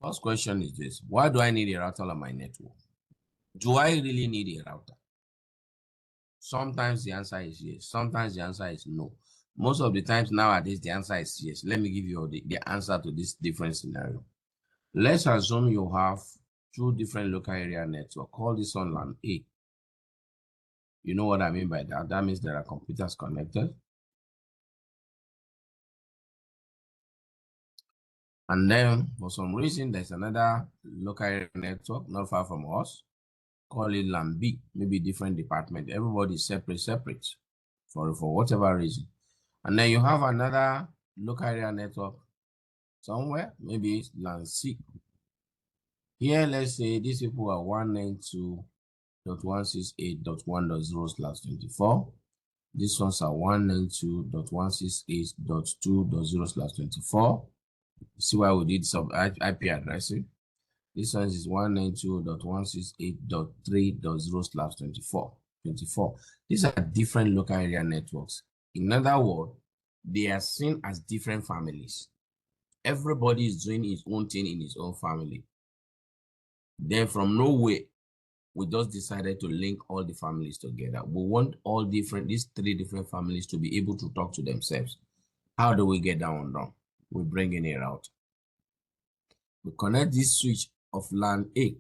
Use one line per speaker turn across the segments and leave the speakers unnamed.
First question is this: why do I need a router on my network? Do I really need a router? Sometimes the answer is yes. Sometimes the answer is no. Most of the times nowadays, the answer is yes. Let me give you the answer to this different scenario. Let's assume you have two different local area networks. Call this one LAN A. You know what I mean by that? That means there are computers connected. And then for some reason, there's another local area network not far from us. Call it LAN B, maybe different department. Everybody is separate for whatever reason. And then you have another local area network somewhere, maybe it's LAN C. Here, let's say these people are 192.168.1.0/24. These ones are 192.168.2.0/24. See why we did some IP addressing. This one is 192.168.3.0/24. These are different local area networks. In other words, they are seen as different families. Everybody is doing his own thing in his own family. Then from nowhere, we just decided to link all the families together. We want these three different families to be able to talk to themselves. How do we get that one done? We bring in a router. We connect this switch of LAN A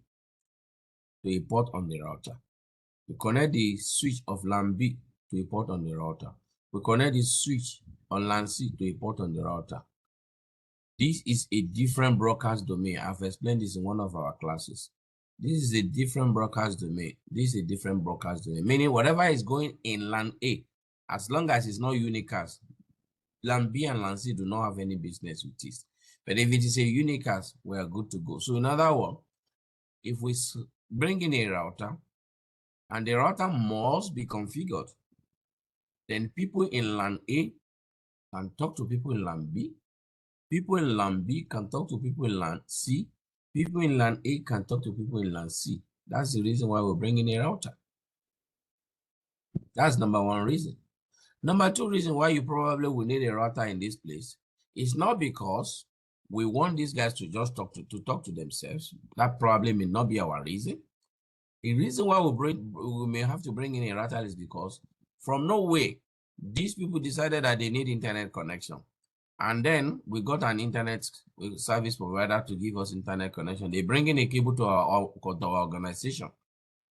to a port on the router. We connect the switch of LAN B to a port on the router. We connect the switch on LAN C to a port on the router. This is a different broadcast domain. I've explained this in one of our classes. This is a different broadcast domain. This is a different broadcast domain, meaning whatever is going in LAN A, as long as it's not unicast, LAN B and LAN C do not have any business with this. But if it is a unicast, we are good to go. So in other words, if we bring in a router and the router must be configured, then people in LAN A can talk to people in LAN B. People in LAN B can talk to people in LAN C. People in LAN A can talk to people in LAN C. That's the reason why we're bringing a router. That's number one reason. Number two reason why you probably will need a router in this place is not because we want these guys to just talk to themselves. That probably may not be our reason. The reason why we may have to bring in a router is because from nowhere, these people decided that they need internet connection. And then we got an internet service provider to give us internet connection. They bring in a cable to our organization.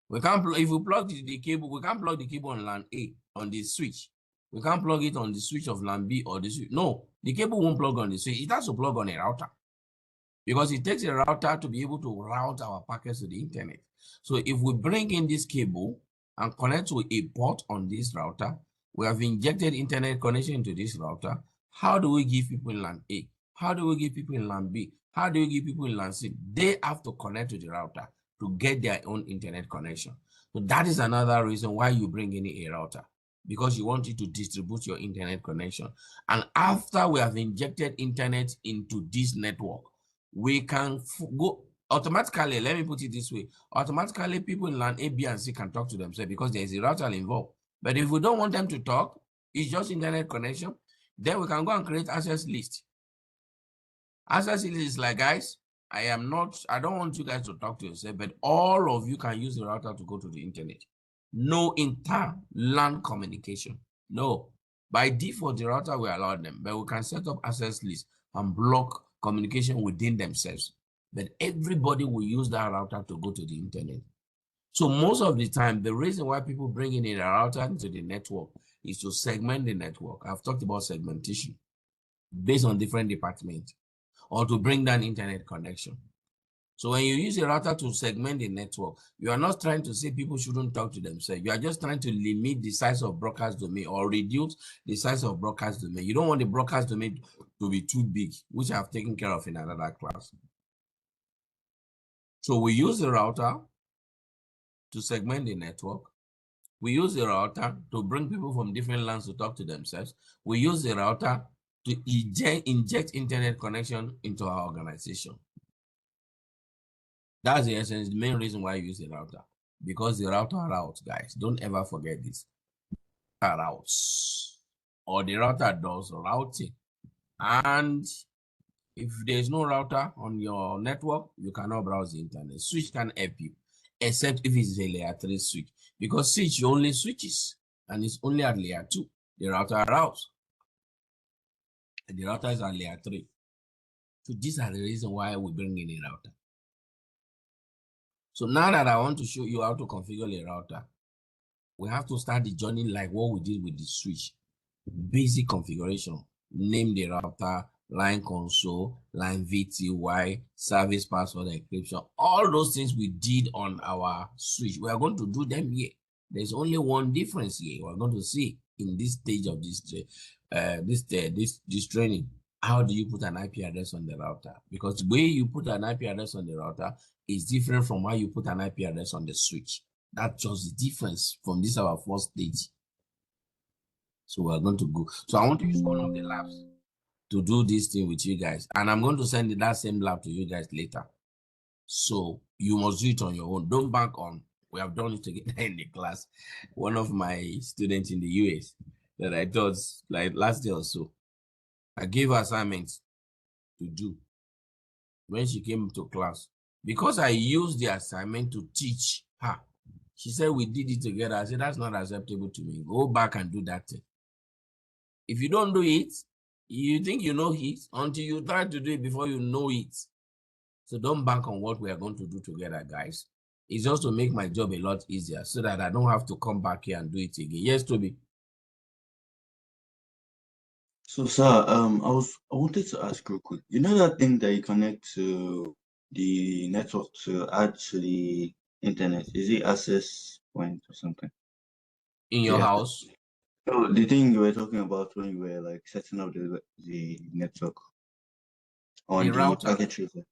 We can't if we plug the cable, we can't plug the cable on LAN A on the switch. We can't plug it on the switch of LAN B or the switch. No, the cable won't plug on the switch. It has to plug on a router because it takes a router to be able to route our packets to the internet. So if we bring in this cable and connect to a port on this router, we have injected internet connection into this router. How do we give people in LAN A? How do we give people in LAN B? How do we give people in LAN C? They have to connect to the router to get their own internet connection. So that is another reason why you bring in a router, because you want it to distribute your internet connection. And after we have injected internet into this network, we can go automatically, let me put it this way, automatically people in LAN A, B, and C can talk to themselves because there is a router involved. But if we don't want them to talk, it's just internet connection, then we can go and create access list. Access list is like, guys, I don't want you guys to talk to yourself, but all of you can use the router to go to the internet. No inter-LAN communication. No. By default, the router will allow them, but we can set up access lists and block communication within themselves. But everybody will use that router to go to the internet. So most of the time, the reason why people bring in a router into the network is to segment the network. I've talked about segmentation based on different departments, or to bring down internet connection. So when you use a router to segment the network, you are not trying to say people shouldn't talk to themselves. You are just trying to limit the size of broadcast domain or reduce the size of broadcast domain. You don't want the broadcast domain to be too big, which I have taken care of in another class. So we use the router to segment the network. We use the router to bring people from different lands to talk to themselves. We use the router to inject internet connection into our organization. That's the essence, the main reason why I use the router. Because the router routes, guys. Don't ever forget this. Routes. Or the router does routing. And If there's no router on your network, you cannot browse the internet. Switch can help you, except if it's a layer 3 switch, because switch only switches and it's only at layer 2. The router routes. And the router is at layer 3. So these are the reasons why we bring in a router. So now that I want to show you how to configure a router, we have to start the journey like what we did with the switch. Basic configuration, name the router, line console, line VTY, service password encryption, all those things we did on our switch. We are going to do them here. There's only one difference here. We're going to see in this stage of this training. How do you put an IP address on the router? Because the way you put an IP address on the router is different from how you put an IP address on the switch. That's just the difference from this our first stage. So we're going to go. So I want to use one of the labs to do this thing with you guys. And I'm going to send that same lab to you guys later. So you must do it on your own. Don't bank on. We have done it together in the class. One of my students in the US that I taught like last year or so, I gave her assignments to do when she came to class. Because I used the assignment to teach her. She said we did it together. I said, that's not acceptable to me. Go back and do that thing. If you don't do it, you think you know it until you try to do it before you know it. So don't bank on what we are going to do together, guys. It's just to make my job a lot easier so that I don't have to come back here and do it again. Yes, Toby.
So, sir, I wanted to ask real quick. You know that thing that you connect to the network to add to the internet? Is it access point or something?
In your house?
Oh, the thing you were talking about when you were like setting up the network on
The
the
router.
packet tracer.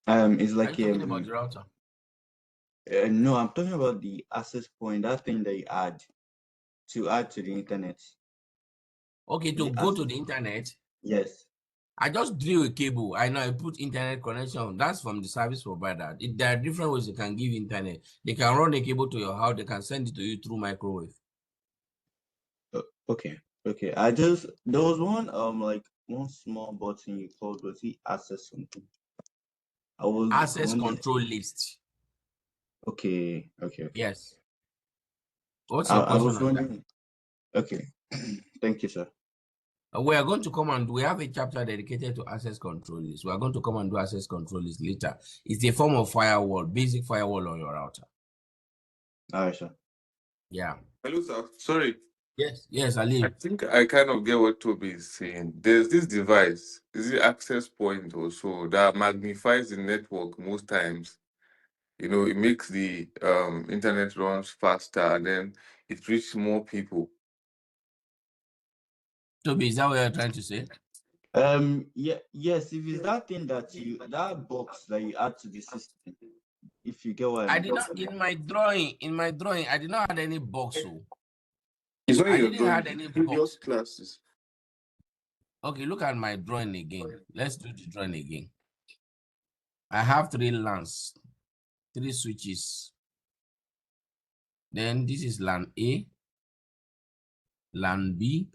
It's
Are
like
you talking about the router?
no, I'm talking about the access point, that thing that you add to the internet.
Okay, to go to the internet?
Yes.
I just drew a cable. I know I put internet connection. That's from the service provider. There are different ways they can give internet. They can run a cable to your house. They can send it to you through microwave.
Okay. There was one like one small button you called, was it access something? I was
Access
wondering.
control list.
Okay.
Yes. What's
I
your question
was
on that?
wondering. Okay. Thank you, sir.
We are going to come and we have a chapter dedicated to access control list. We are going to come and do access control list later. It's a form of firewall, basic firewall on your router.
All right, sir.
Yeah.
Hello, sir. Sorry.
Yes, Ali.
I think I kind of get what Toby is saying. There's this device, is it access point or so, that magnifies the network most times. You know, it makes the internet runs faster and then it reaches more people.
Toby, is that what you're trying to say?
Yes, if it's that thing that box that you add to the system, if you get what I mean.
I did not in my drawing, I did not add any box. So
It's not
I
your
didn't add
drawing,
any
previous
box.
classes.
Okay, look at my drawing again. Let's do the drawing again. I have 3 LANs, 3 switches. Then this is LAN A, LAN B,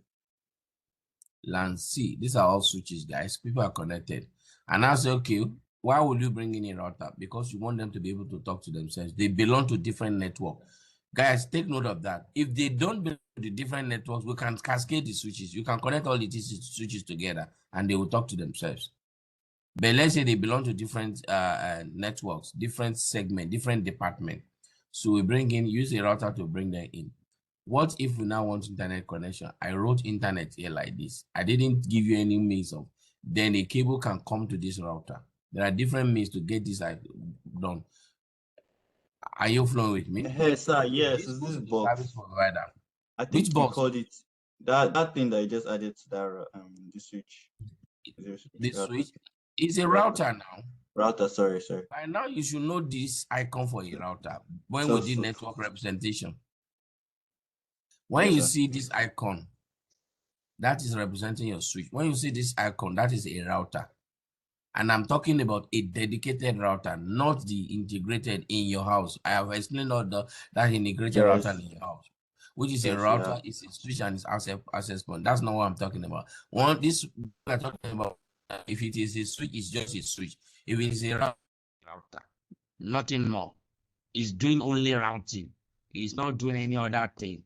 LAN C. These are all switches, guys. People are connected. And I say, okay, why would you bring in a router? Because you want them to be able to talk to themselves. They belong to different networks. Guys, take note of that. If they don't belong to the different networks, we can cascade the switches. You can connect all the switches together and they will talk to themselves. But let's say they belong to different networks, different segment, different department. So we use a router to bring them in. What if we now want internet connection? I wrote internet here like this. I didn't give you any means of, then a cable can come to this router. There are different means to get this done. Are you flowing with me?
Hey, sir, yes,
This
it's
goes
this
to the
box.
service provider.
I
Which
think you
box?
called it that thing that you just added to that the switch.
The switch is a router now.
Router, sorry.
By now you should know this icon for a router when we did network representation. When
yes,
you
sir.
see this icon, that is representing your switch. When you see this icon, that is a router. And I'm talking about a dedicated router, not the integrated in your house. I have explained all that integrated router in your house, which is a router, is a switch and it's access point. That's not what I'm talking about. We're talking about If it is a switch, it's just a switch. If it's a router, nothing more. It's doing only routing. It's not doing any other thing.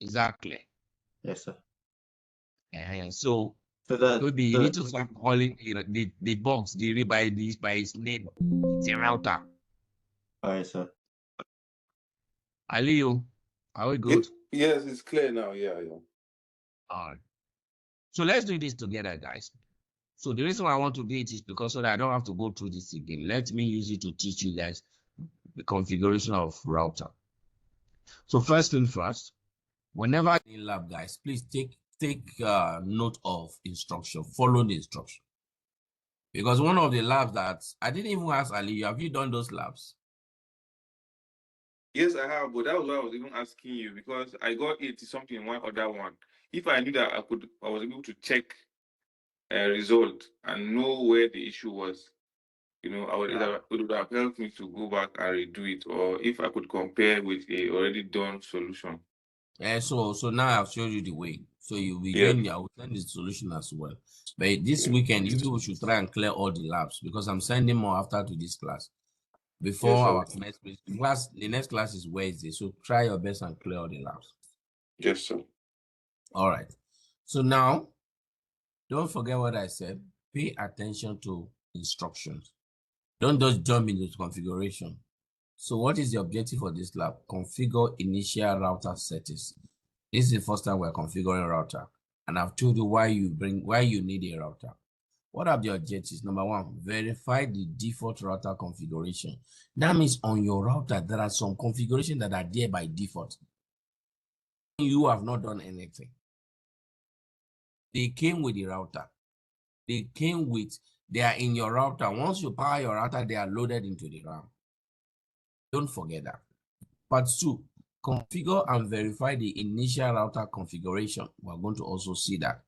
Exactly.
Yes, sir.
So
So
maybe you need to start calling the box by its name. It's a router.
all right, sir.
Aliyu, are we good?
Yes, it's clear now. Yeah.
All right. So let's do this together, guys. So the reason why I want to do it is because so that I don't have to go through this again. Let me use it to teach you guys the configuration of router. So first thing first, whenever in lab, guys, please take note of instruction. Follow the instruction. Because one of the labs that I didn't even ask Ali, have you done those labs?
Yes, I have, but that was why I was even asking you, because I got 80 something in one other one. If I knew that I was able to check a result and know where the issue was, it would have helped me to go back and redo it, or if I could compare with a already done solution.
So now I've showed you the way. So you'll be
Yeah.
getting, I will send the solution as well. But this weekend, you people should try and clear all the labs because I'm sending more after to this class. Before our next class, the next class is Wednesday. So try your best and clear all the labs.
Yes, sir.
All right. So now, don't forget what I said. Pay attention to instructions. Don't just jump into configuration. So what is the objective for this lab? Configure initial router settings. This is the first time we're configuring a router. And I've told you why you need a router. What are the objectives? Number one, verify the default router configuration. That means on your router, there are some configurations that are there by default. You have not done anything. They came with the router. They are in your router. Once you power your router, they are loaded into the RAM. Don't forget that. Part 2, configure and verify the initial router configuration. We're going to also see that.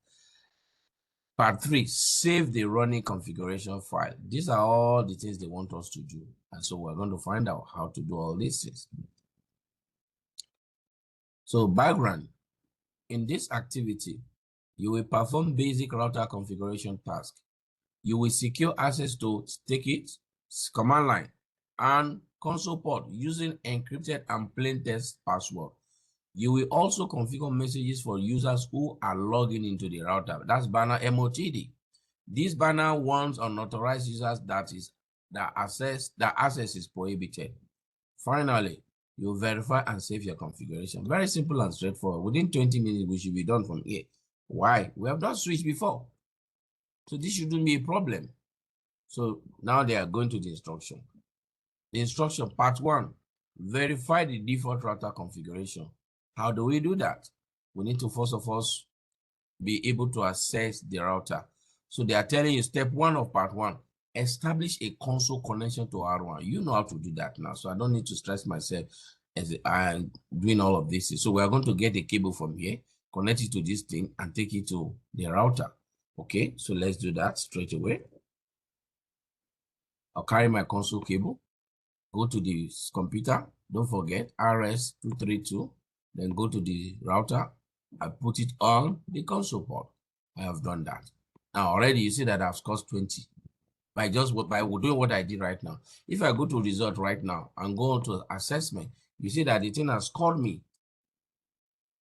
Part 3, save the running configuration file. These are all the things they want us to do. And so we're going to find out how to do all these things. So background, in this activity, you will perform basic router configuration task. You will secure access to StakeIt, command line, and console port using encrypted and plain text password. You will also configure messages for users who are logging into the router. That's banner MOTD. This banner warns unauthorized users that access is prohibited. Finally, you verify and save your configuration. Very simple and straightforward. Within 20 minutes, we should be done from here. Why? We have not switched before. So this shouldn't be a problem. So now they are going to the instruction. The instruction part 1, verify the default router configuration. How do we do that? We need to first of all be able to access the router. So they are telling you step 1 of part 1, establish a console connection to R1. You know how to do that now, so I don't need to stress myself as I'm doing all of this. So we are going to get a cable from here, connect it to this thing, and take it to the router. Okay, so let's do that straight away. I'll carry my console cable, go to the computer, don't forget RS232, then go to the router. I put it on the console port. I have done that. Now already you see that I've scored 20 by doing what I did right now. If I go to result right now and go on to assessment, you see that the thing has scored me.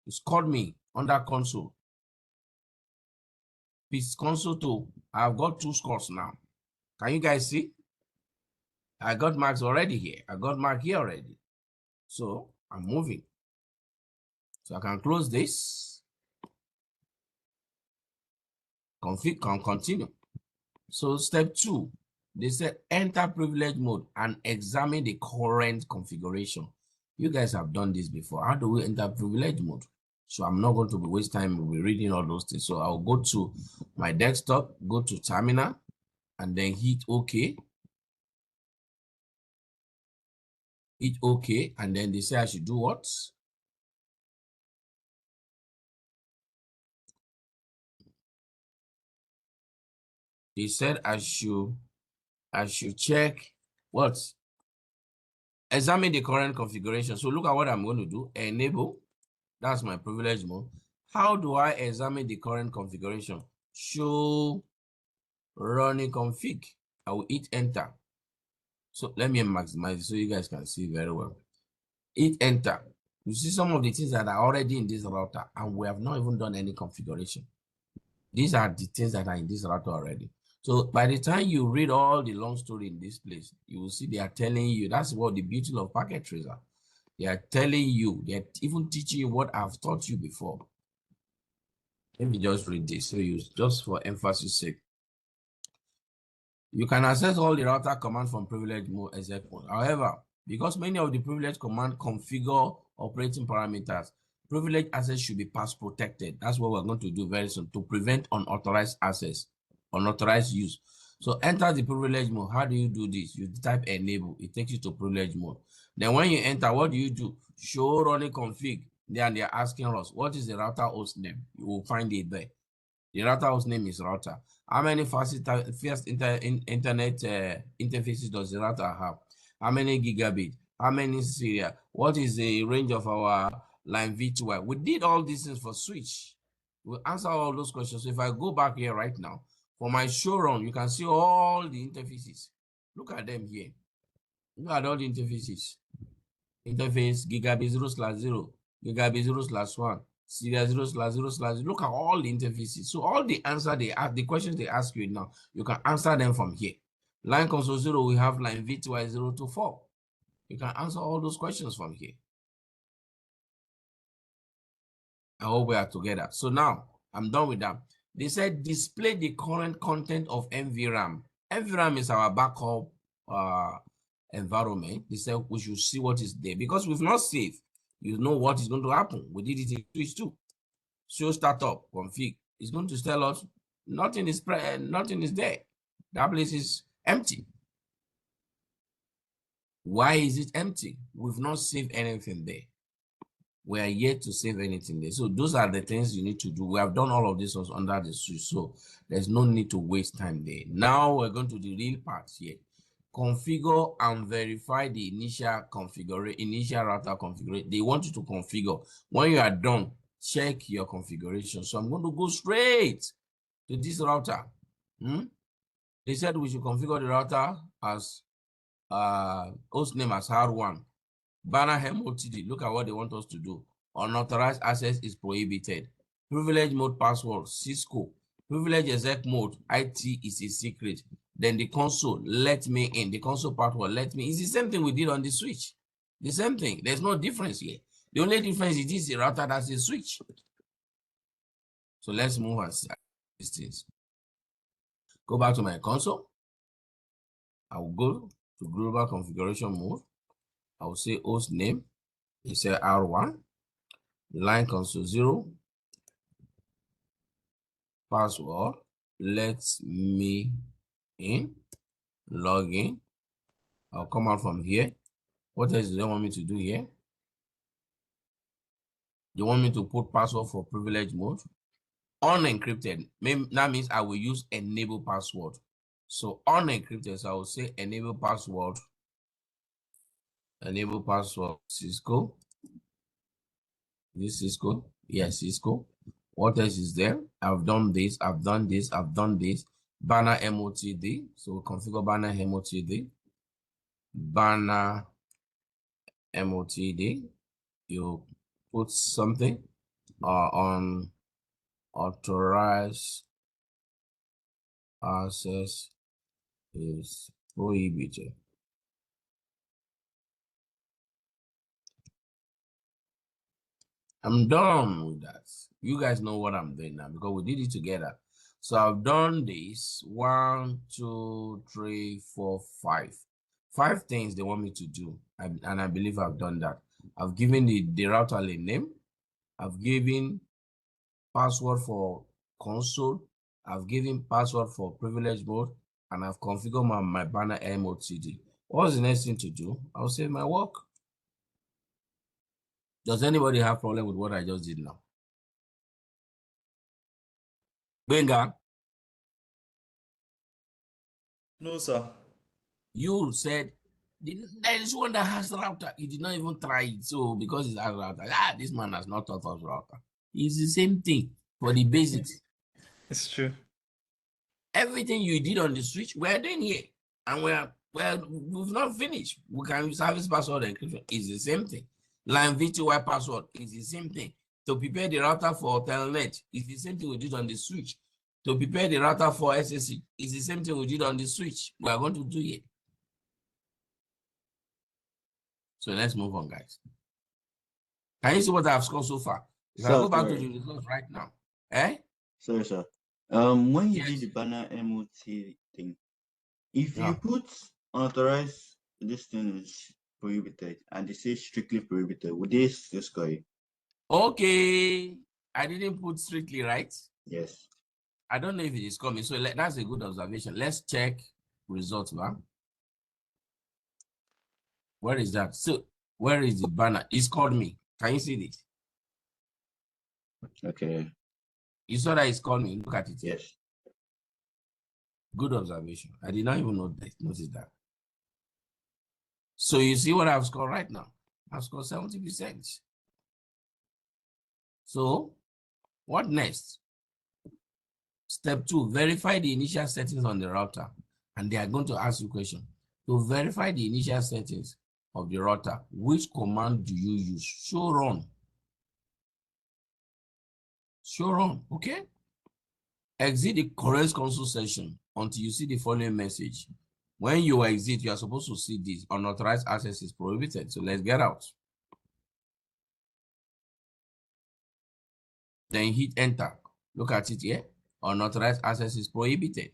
It scored me under console. It's console 2. I've got 2 scores now. Can you guys see? I got marks already here. I got mark here already. So I'm moving. So I can close this. Continue. So step 2, they said enter privilege mode and examine the current configuration. You guys have done this before. How do we enter privilege mode? So I'm not going to be waste time reading all those things. So I'll go to my desktop, go to terminal, and then hit OK. Hit OK, and then they say I should do what? They said I should check what? Examine the current configuration. So look at what I'm going to do. Enable. That's my privilege mode. How do I examine the current configuration? show running config. I will hit enter. So let me maximize so you guys can see very well. Hit enter. You see some of the things that are already in this router, and we have not even done any configuration. These are the things that are in this router already. So by the time you read all the long story in this place, you will see they are telling you, that's what the beauty of packet tracer. They are telling you, they're even teaching you what I've taught you before. Let me just read this, so you just for emphasis sake. You can access all the router commands from privilege mode exec mode. However, because many of the privilege command configure operating parameters, privilege access should be pass protected. That's what we're going to do very soon to prevent unauthorized access, unauthorized use. So enter the privilege mode. How do you do this? You type enable. It takes you to privilege mode. Then when you enter, what do you do? Show running config. Then they're asking us, what is the router host name? You will find it there. The router host name is router. How many fast internet interfaces does the router have? How many gigabit? How many serial? What is the range of our line V2I? We did all these things for switch. We'll answer all those questions. So if I go back here right now, for my show run, you can see all the interfaces. Look at them here. Look at all the interfaces. Interface gigabit 0/0, gigabit 0/1, serial 0/0/0. Look at all the interfaces. So all the answer they ask, the questions they ask you now, you can answer them from here. Line console 0, we have line V2I 0 to 4. You can answer all those questions from here. I hope we are together. So now I'm done with that. They said display the current content of NVRAM. NVRAM is our backup environment. They said we should see what is there because we've not saved. You know what is going to happen. We did it in Switch 2. Show startup config. It's going to tell us nothing is there. That place is empty. Why is it empty? We've not saved anything there. We are yet to save anything there. So those are the things you need to do. We have done all of this was under the switch, so there's no need to waste time there. Now we're going to the real part here. Configure and verify the initial router configuration. They want you to configure. When you are done, check your configuration. So I'm going to go straight to this router. They said we should configure the router as host name as R1. Banner MOTD, look at what they want us to do. Unauthorized access is prohibited. Privilege mode password, Cisco. Privilege exec mode, IT is a secret. Then the console, let me in. The console password, let me in. It's the same thing we did on the switch. The same thing. There's no difference here. The only difference is this router that's a switch. So let's move on to these things. Go back to my console. I will go to global configuration mode. I will say host name. It says R1. Line console 0. Password. Let me in. Log in. I'll come out from here. What else do they want me to do here? They want me to put password for privilege mode. Unencrypted. That means I will use enable password. So unencrypted, so I will say enable password. Enable password Cisco. This Cisco. Yes, Cisco. What else is there? I've done this, I've done this, I've done this. Banner MOTD. So configure banner MOTD. Banner MOTD. You put something on authorized access is prohibited. I'm done with that. You guys know what I'm doing now because we did it together. So I've done this 1, 2, 3, 4, 5. 5 things they want me to do. And I believe I've done that. I've given the router name. I've given password for console. I've given password for privilege mode. And I've configured my banner MOTD. What's the next thing to do? I'll save my work. Does anybody have problem with what I just did now? Benga?
No, sir.
You said there is one that has router. You did not even try it. So because it's a router, this man has not thought of router. It's the same thing for the basics.
It's true.
Everything you did on the switch, we're doing here. And we've not finished. We can use service password encryption. It's the same thing. Line V2Y password is the same thing. To prepare the router for telnet, it's the same thing we did on the switch. To prepare the router for SSC, it's the same thing we did on the switch. We are going to do it. So let's move on, guys. Can you see what I've scored so far? If I go back to the results right now,
Sorry, sir. When you
Yes.
did the banner MOT thing, if
Yeah.
you put unauthorized, this thing is prohibited, and they say strictly prohibited, would they still score you?
Okay. I didn't put strictly, right?
Yes.
I don't know if it is coming. So that's a good observation. Let's check results, man. Where is that? So where is the banner? It's called me. Can you see this?
Okay.
You saw that it's called me. Look at it.
Yes.
Good observation. I did not even notice that. So you see what I've scored right now? I've scored 70%. So what next? Step 2, verify the initial settings on the router. And they are going to ask you a question. To verify the initial settings of the router, which command do you use? Show run. Show run, okay? Exit the current console session until you see the following message. When you exit, you are supposed to see this. Unauthorized access is prohibited. So let's get out. Then hit enter. Look at it here. Unauthorized access is prohibited.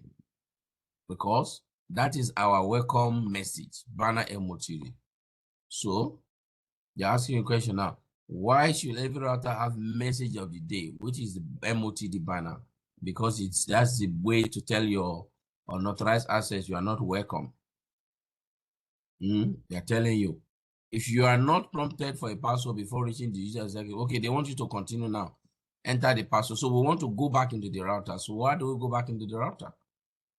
Because that is our welcome message, banner MOTD. So they're asking you a question now. Why should every router have message of the day, which is the MOTD banner? Because that's the way to tell your unauthorized access you are not welcome. They're telling you. If you are not prompted for a password before reaching the user executive, okay, they want you to continue now. Enter the password. So we want to go back into the router. So why do we go back into the router?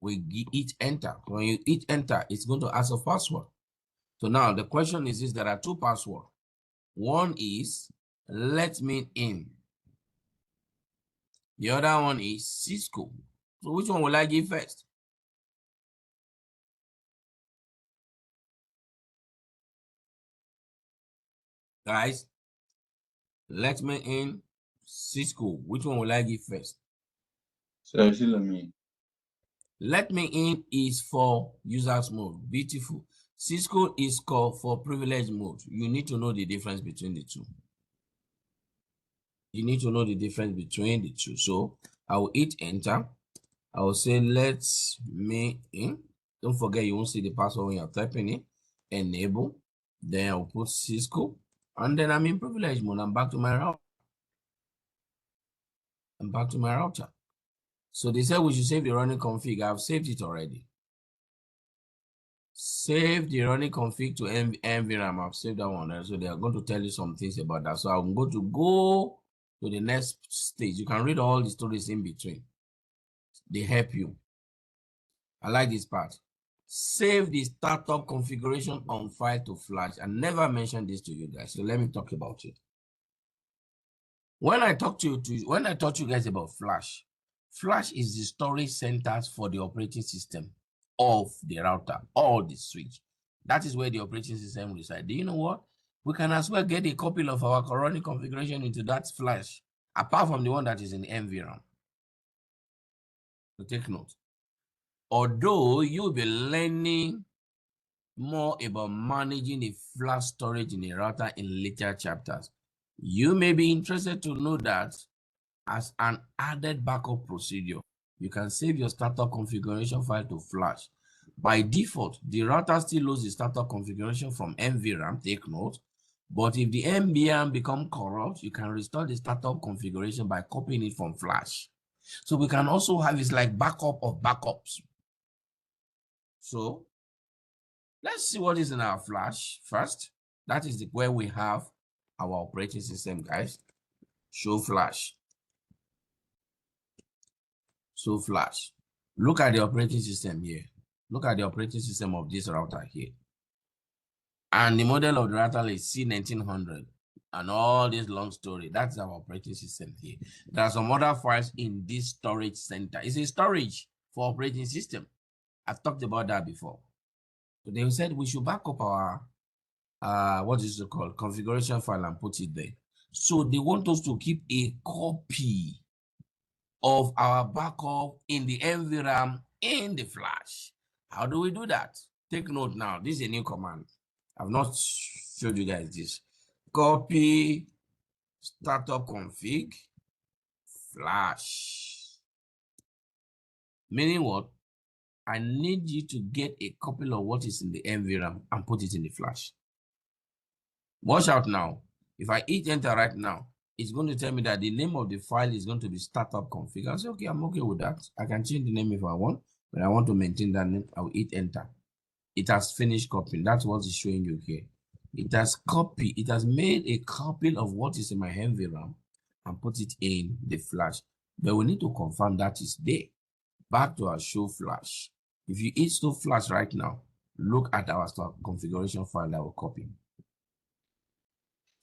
We hit enter. When you hit enter, it's going to ask a password. So now the question is this: there are two passwords. One is let me in. The other one is Cisco. So which one will I give first? Guys, let me in, Cisco. Which one will I give first?
So still let me.
Let me in is for users mode. Beautiful. Cisco is called for privilege mode. You need to know the difference between the two. You need to know the difference between the two. So I will hit enter. I will say let me in. Don't forget you won't see the password when you're typing it. Enable. Then I'll put Cisco. And then I'm in privilege mode. I'm back to my router. I'm back to my router. So they said we should save the running config. I've saved it already. Save the running config to NVRAM. I've saved that one. So they are going to tell you some things about that. So I'm going to go to the next stage. You can read all the stories in between. They help you. I like this part. Save the startup configuration on file to flash. I never mentioned this to you guys. So let me talk about it. When I taught you guys about flash, flash is the storage centers for the operating system of the router or the switch. That is where the operating system resides. Do you know what? We can as well get a copy of our current configuration into that flash, apart from the one that is in NVRAM. So take note. Although you'll be learning more about managing the flash storage in a router in later chapters, you may be interested to know that as an added backup procedure, you can save your startup configuration file to flash. By default, the router still loads the startup configuration from NVRAM, take note, but if the NVRAM become corrupt, you can restore the startup configuration by copying it from flash. So we can also have it's like backup of backups. So let's see what is in our flash first. That is where we have our operating system, guys. Show flash. So flash. Look at the operating system here. Look at the operating system of this router here. And the model of the router is C1900. And all this long story. That's our operating system here. There are some other files in this storage center. It's a storage for operating system. I've talked about that before. So they said we should back up our what is it called, configuration file, and put it there. So they want us to keep a copy of our backup in the NVRAM in the flash. How do we do that? Take note now. This is a new command. I've not showed you guys this. Copy startup config flash. Meaning what? I need you to get a copy of what is in the NVRAM and put it in the flash. Watch out now. If I hit enter right now, it's going to tell me that the name of the file is going to be startup config. I say, okay, I'm okay with that. I can change the name if I want, but I want to maintain that name. I will hit enter. It has finished copying. That's what it's showing you here. It has copied. It has made a copy of what is in my NVRAM and put it in the flash. But we need to confirm that is there. Back to our show flash. If you hit show flash right now, look at our configuration file that will copy.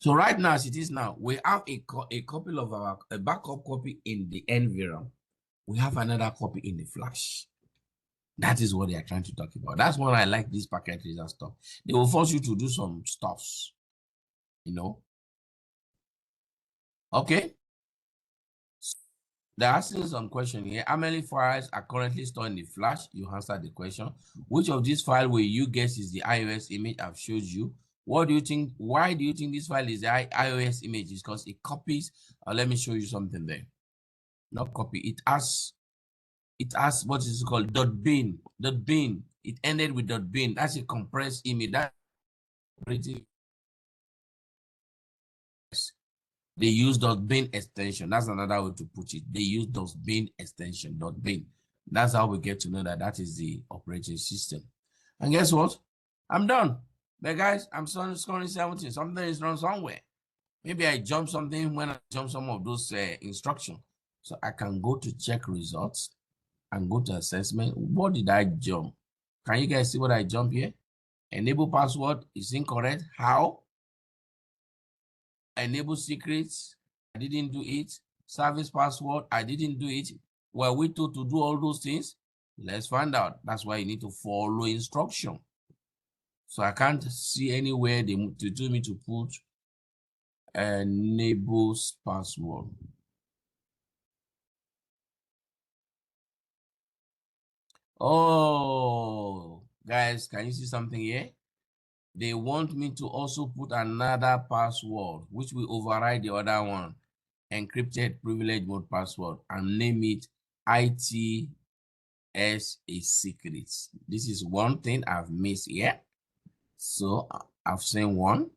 So right now, as it is now, we have a copy of a backup copy in the NVRAM. We have another copy in the flash. That is what they are trying to talk about. That's why I like these packages and stuff. They will force you to do some stuffs, you know. Okay. They're asking some question here. How many files are currently stored in the flash? You answered the question. Which of these files will you guess is the iOS image I've showed you? What do you think? Why do you think this file is the iOS image? It's because it copies. Let me show you something there. Not copy. It has what is it called? .bin. .bin. It ended with .bin. That's a compressed image. That's pretty. They use .bin extension. That's another way to put it. They use .bin extension. .bin. That's how we get to know that that is the operating system. And guess what? I'm done. But guys, I'm scoring 17. Something is wrong somewhere. Maybe I jumped something when I jumped some of those instructions. So I can go to check results and go to assessment. What did I jump? Can you guys see what I jump here? Enable password is incorrect. How? Enable secrets, I didn't do it. Service password, I didn't do it. Were we told to do all those things? Let's find out. That's why you need to follow instruction. So I can't see anywhere they told me to put enable password. Oh, guys, can you see something here? They want me to also put another password, which will override the other one, encrypted privilege mode password, and name it IT as a secret. This is one thing I've missed here. So I've seen one.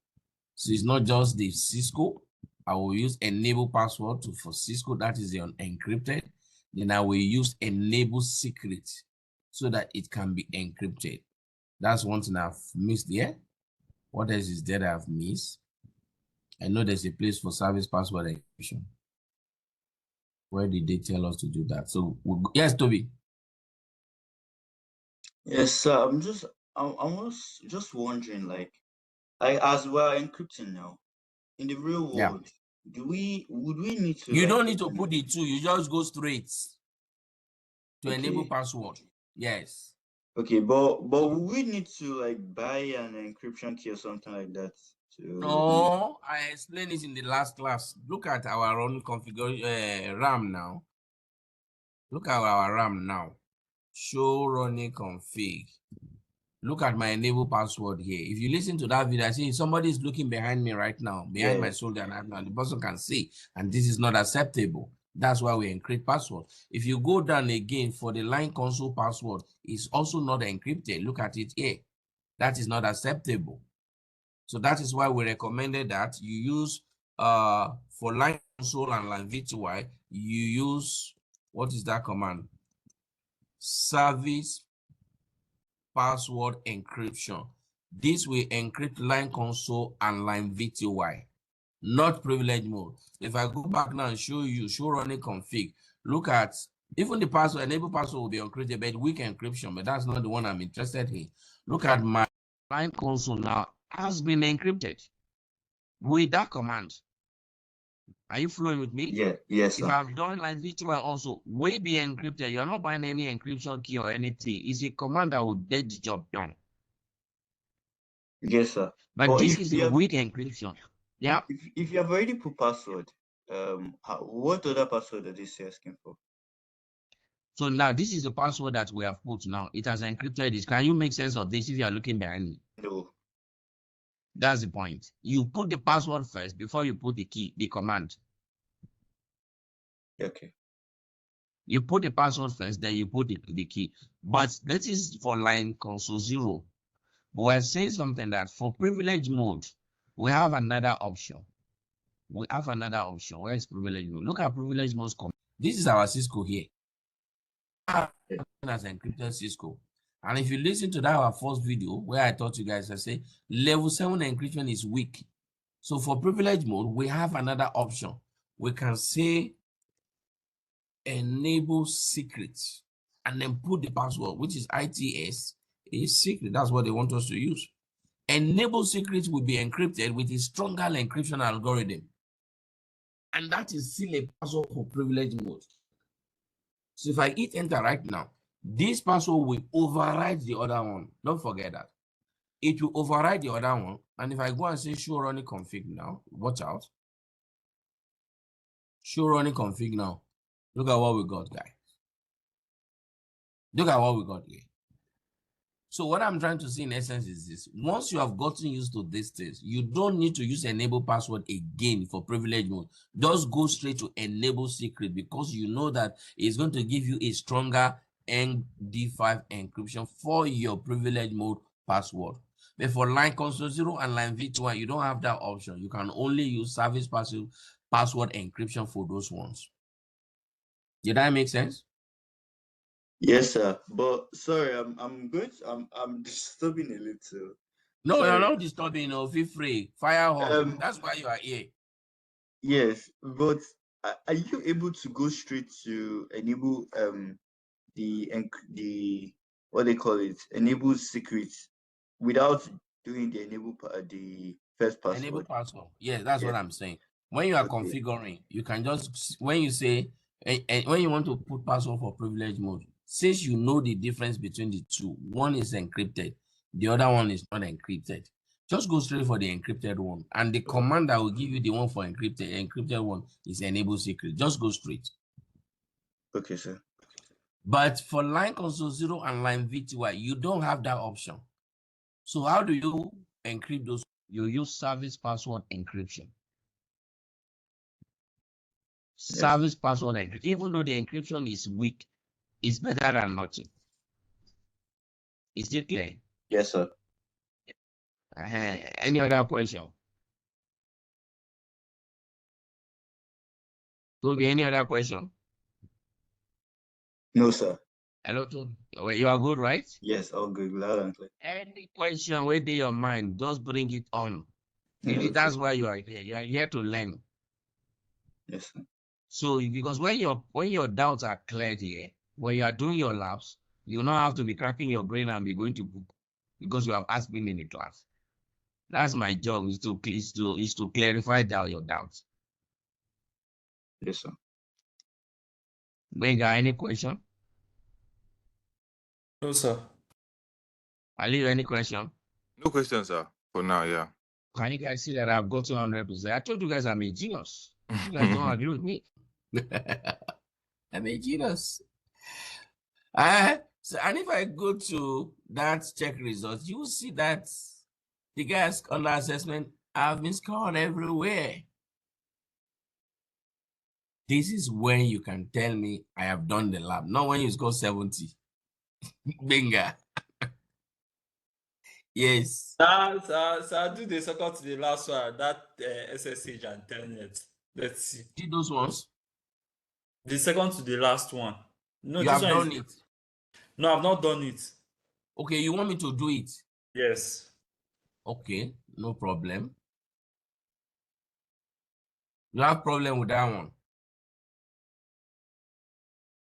So it's not just the Cisco. I will use enable password for Cisco. That is the unencrypted. Then I will use enable secret so that it can be encrypted. That's one thing I've missed here. What else is there that I've missed? I know there's a place for service password encryption. Where did they tell us to do that? So yes, Toby.
Yes, sir. I was just wondering, like as we're encrypting now, in the real world, would we need to
You
like
don't need to put it too. You just go straight to enable
okay.
password. Yes.
Okay, but would we need to like buy an encryption key or something like that to
No, I explained it in the last class. Look at our own configuration RAM now. Look at our RAM now. Show running config. Look at my enable password here. If you listen to that video, I see somebody is looking behind me right now, behind my shoulder, and the person can see, and this is not acceptable. That's why we encrypt password. If you go down again for the line console password, it's also not encrypted. Look at it here. That is not acceptable. So that is why we recommended that you use for line console and line VTY, you use, what is that command? Service password encryption. This will encrypt line console and line VTY, not privilege mode. If I go back now and show you, show running config, look at, even the password, enable password will be encrypted, but weak encryption, but that's not the one I'm interested in. Look at my line console now, has been encrypted with that command. Are you flowing with me?
Yeah, yes,
If
sir.
I'm doing line V2 also, will be encrypted. You're not buying any encryption key or anything. It's a command that will get the job done.
Yes, sir.
But
But
this
if
is
you
a
have
weak encryption. Yeah.
if you have already put password, what other password does this say asking for?
So now this is the password that we have put now. It has encrypted this. Can you make sense of this if you are looking behind me?
No.
That's the point. You put the password first before you put the key, the command.
Okay.
You put the password first, then you put the key. But that is for line console 0. But we're saying something that for privilege mode, we have another option. We have another option. Where is privilege mode? Look at privilege mode. This is our Cisco here. As encrypted Cisco. And if you listen to that our first video where I taught you guys, I say level 7 encryption is weak. So for privilege mode, we have another option. We can say enable secrets and then put the password, which is ITS, a secret. That's what they want us to use. Enable secrets will be encrypted with a stronger encryption algorithm. And that is still a password for privilege mode. So if I hit enter right now, this password will override the other one. Don't forget that. It will override the other one. And if I go and say show running config now, watch out. Show running config now. Look at what we got, guys. Look at what we got here. So what I'm trying to say in essence is this. Once you have gotten used to these things, you don't need to use enable password again for privilege mode. Just go straight to enable secret because you know that it's going to give you a stronger MD5 encryption for your privilege mode password. But for line console 0 and line V2, you don't have that option. You can only use service password encryption for those ones. Did that make sense?
Yes, sir. But sorry, I'm disturbing a little.
No,
Sorry.
you're not disturbing. No, feel free. Fire on. That's why you are here.
Yes, but are you able to go straight to enable the what they call it, enable secrets without doing the the first
Enable
password?
password. Yeah, that's
Yeah.
what I'm saying. When you are
Okay.
configuring, you can just, when you say, when you want to put password for privilege mode, since you know the difference between the two, one is encrypted, the other one is not encrypted. Just go straight for the encrypted one. And the command that will give you the one for encrypted one is enable secret. Just go straight.
Okay, sir.
But for line console 0 and line VTY, you don't have that option. So how do you encrypt those? You use service password encryption. Service password encryption. Even though the encryption is weak, it's better than nothing. Is it clear?
Yes, sir.
Any other question? Could be any other question?
No, sir.
Hello, you are good, right?
Yes, all good. Loud and clear.
Any question within your mind, just bring it on. Really,
Okay.
that's why you are here. You are here to learn.
Yes, sir.
So because when your doubts are cleared here, when you are doing your labs, you don't have to be cracking your brain and be going to book because you have asked me in the class. That's my job is to clarify your doubts.
Yes, sir.
Benga, any question?
No, sir.
Ali, any question?
No questions, sir. For now, yeah.
Can you guys see that I've got 200%? I told you guys I'm a genius. You guys don't agree with me. I'm a genius. So, and if I go to that check results, you will see that the guys under assessment have been scored everywhere. This is when you can tell me I have done the lab, not when you score 70. Binga. Yes.
So I do the second to the last one, that SSH and Telnet. Let's see.
See those ones?
The second to the last one. No,
You
this
have
one
done
is.
it.
No, I've not done it.
Okay, you want me to do it?
Yes.
Okay, no problem. You have problem with that one?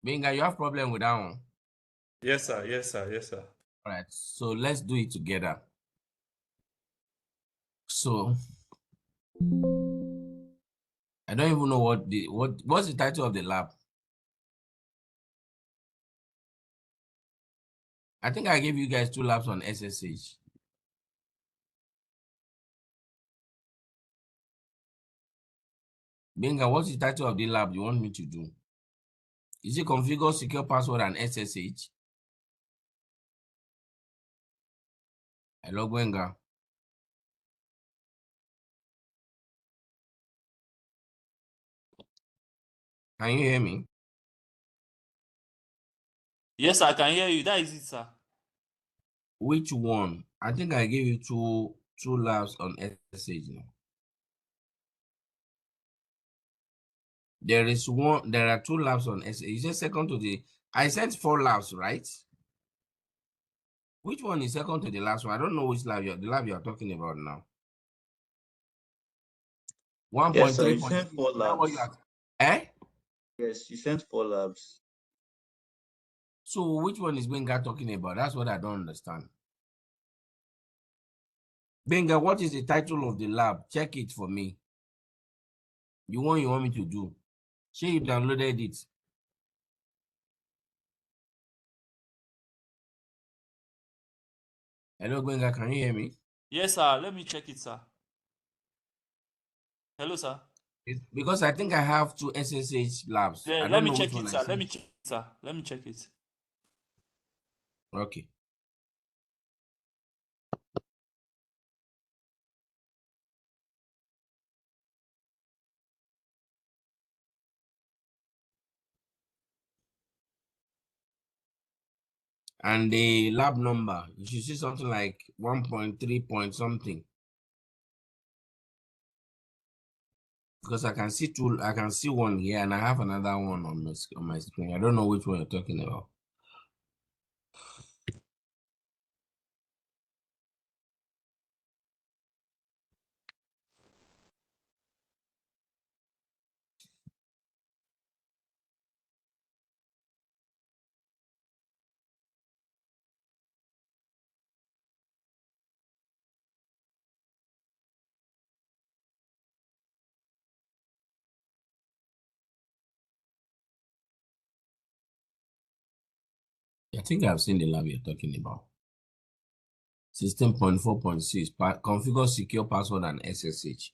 Binga, you have problem with that one?
Yes, sir. Yes, sir. Yes, sir.
All right, so let's do it together. So I don't even know what's the title of the lab. I think I gave you guys 2 labs on SSH. Benga, what's the title of the lab you want me to do? Is it configure secure password and SSH? Hello, Benga. Can you hear me?
Yes, I can hear you. That is it, sir.
Which one? I think I gave you two labs on SSH now. There are 2 labs on SSH. You said second to the. I sent 4 labs, right? Which one is second to the last one? I don't know which lab the lab you're talking about now.
Yes, sir. You
1.3.6.
sent 4
Is that what you
labs.
are? Eh?
Yes, you sent 4 labs.
So which one is Benga talking about? That's what I don't understand. Benga, what is the title of the lab? Check it for me. You want me to do? Say you downloaded it. Hello, Benga, can you hear me?
Yes, sir. Let me check it, sir. Hello, sir.
Because I think I have 2 SSH labs.
Yeah,
I
let
don't
me
know which
check
one
it,
I
sir. Let
sent.
me check it, sir. Let me check it.
Okay. And the lab number, you should see something like 1.3 point something. Because I can see one here and I have another one on my screen. I don't know which one you're talking about. I think I've seen the lab you're talking about. 16.4.6, configure secure password and SSH.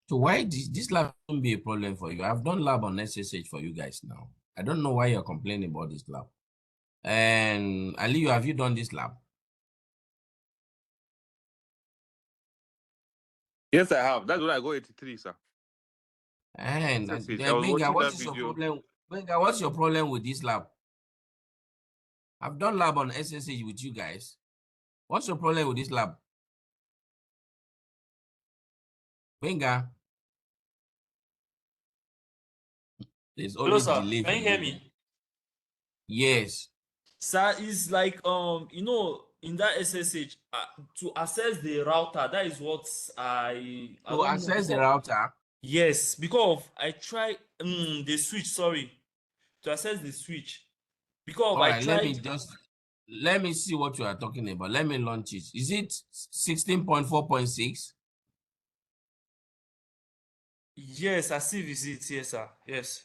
So why this lab won't be a problem for you? I've done lab on SSH for you guys now. I don't know why you're complaining about this lab. And Aliyu, have you done this lab?
Yes, I have. That's what I got 83, sir.
And
SSH. I
then
was
Benga,
watching
what
that
is your
video.
problem? Benga, what's your problem with this lab? I've done lab on SSH with you guys. What's your problem with this lab? Benga, there's
Hello,
always
sir.
delay
Can
for
you hear
you.
me?
Yes.
Sir, it's like in that SSH to access the router. That is what I
To
don't know
access the
because
router,
yes, because I try the switch. Sorry, to access the switch because
all
I
right,
tried.
let me see what you are talking about. Let me launch it. Is it 16.4.6?
Yes, I see visit. Yes, sir. Yes.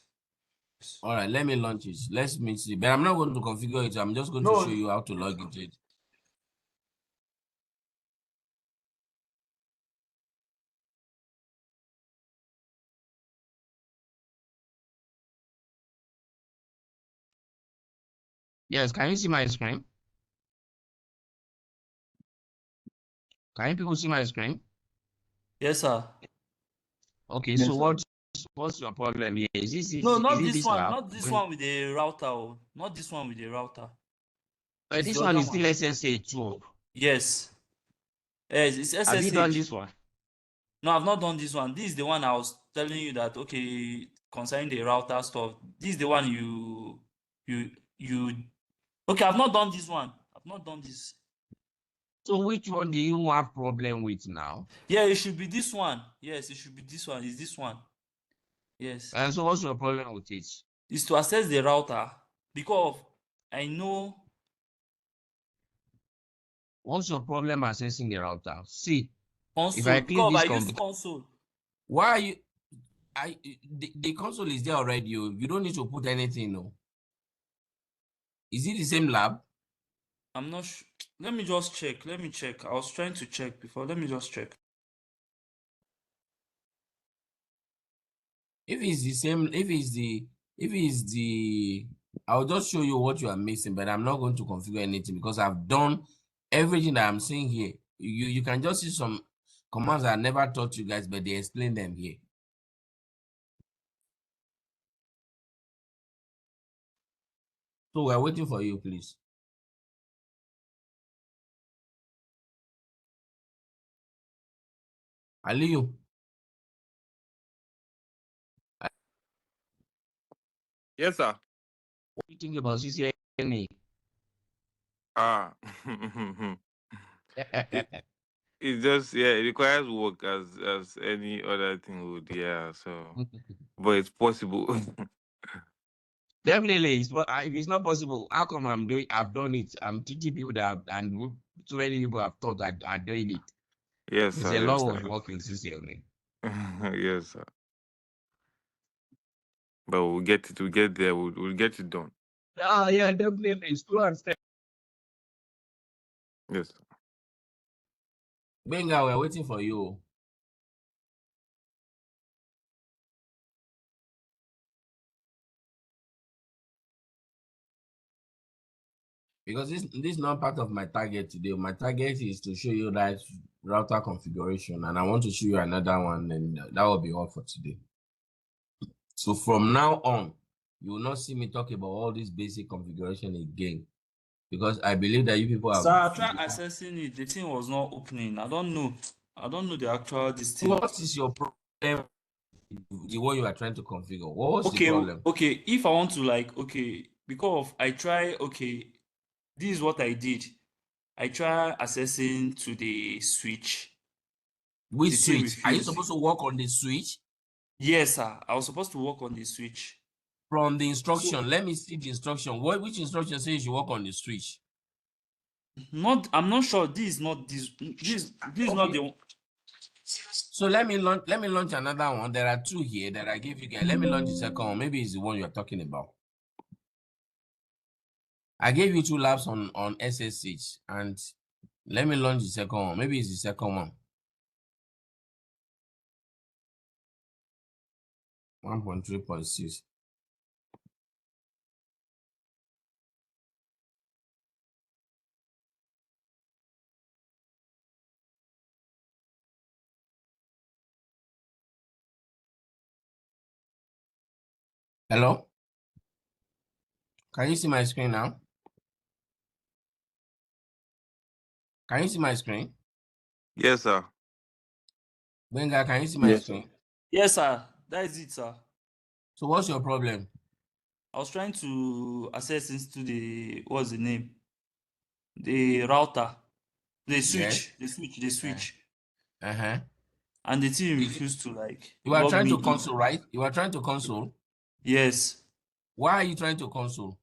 All right, let me launch it. Let me see. But I'm not going to configure it. I'm just going to show
No.
you how to log into it. Yes, can you see my screen? Can you people see my screen?
Yes, sir.
Okay,
Yes,
so
sir.
what's your problem here?
No, not
Is it
this
this
one.
lab?
Not this one with the router. Oh. Not this one with the router. It's
This
the
one
other
is
one.
still SSH too.
Yes. Yes, it's
Have you done
SSH.
this one?
No, I've not done this one. This is the one I was telling you that okay, concerning the router stuff. This is the one you okay, I've not done this one. I've not done this.
So which one do you have problem with now?
Yeah, it should be this one. Yes, it should be this one. It's this one. Yes.
And so what's your problem with it?
It's to access the router because I know
What's your problem accessing the router? See, if I
console
click
because
this
I use
computer,
console.
Why are you? The console is there already. You don't need to put anything. No. Is it the same lab?
I'm not sure. Let me just check. Let me check. I was trying to check before. Let me just check.
If it's the same, I'll just show you what you are missing, but I'm not going to configure anything because I've done everything that I'm seeing here. You can just see some commands I never taught you guys, but they explain them here. So we're waiting for you, please. Aliyu.
Yes, sir.
What do you think about CCNA?
Ah. It's just, yeah, it requires work as any other thing would, yeah. So, but it's possible.
Definitely, if it's not possible, how come I've done it? I'm teaching people and so many people have thought that are doing it.
Yes,
It's
sir.
a
Yes,
lot
sir.
of work in CCNA.
Yes, sir. But we'll get it. We'll get there. We'll get it done.
Yeah, definitely. It's slow and steady.
Yes, sir.
Benga, we're waiting for you. Because this is not part of my target today. My target is to show you that router configuration, and I want to show you another one, and that will be all for today. So from now on, you will not see me talk about all this basic configuration again, because I believe that you people have.
Sir, I tried accessing it. The thing was not opening. I don't know. I don't know the actual this thing.
What is your problem? The one you are trying to configure. What was the
Okay,
problem?
okay. If I want to because I try. Okay, this is what I did. I try accessing to the switch.
Which
The thing
switch? Are you
refused.
supposed to work on the switch?
Yes, sir. I was supposed to work on the switch.
From the instruction, let me see the instruction. Which instruction says you work on the switch?
I'm not sure. This is not this. This is not the one.
So let me launch another one. There are two here that I gave you guys. Let me launch the second one. Maybe it's the one you're talking about. I gave you 2 labs on SSH, and let me launch the second one. Maybe it's the second one. 1.3.6. Hello? Can you see my screen now? Can you see my screen?
Yes, sir.
Benga, can you see my screen?
Yes, sir. That is it, sir.
So what's your problem?
I was trying to access into what's the name? The router. The switch.
Yes.
The switch.
Uh-huh.
And the thing refused to
You are
log
trying
me
to
in.
console, right? You are trying to console.
Yes.
Why are you trying to console?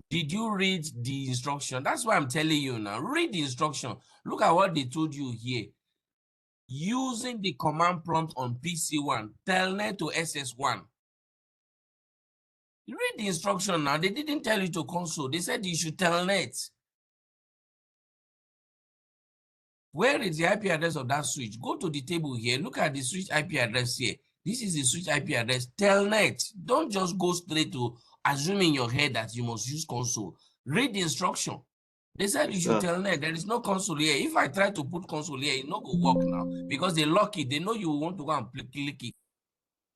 Did you read the instruction? That's why I'm telling you now. Read the instruction. Look at what they told you here. Using the command prompt on PC1, telnet to SS1. You read the instruction now. They didn't tell you to console. They said you should telnet. Where is the IP address of that switch? Go to the table here. Look at the switch IP address here. This is the switch IP address. Telnet. Don't just go straight to assume in your head that you must use console. Read the instruction. They said you should telnet. There is no console here. If I try to put console here, it no go work now because they lock it. They know you want to go and click it.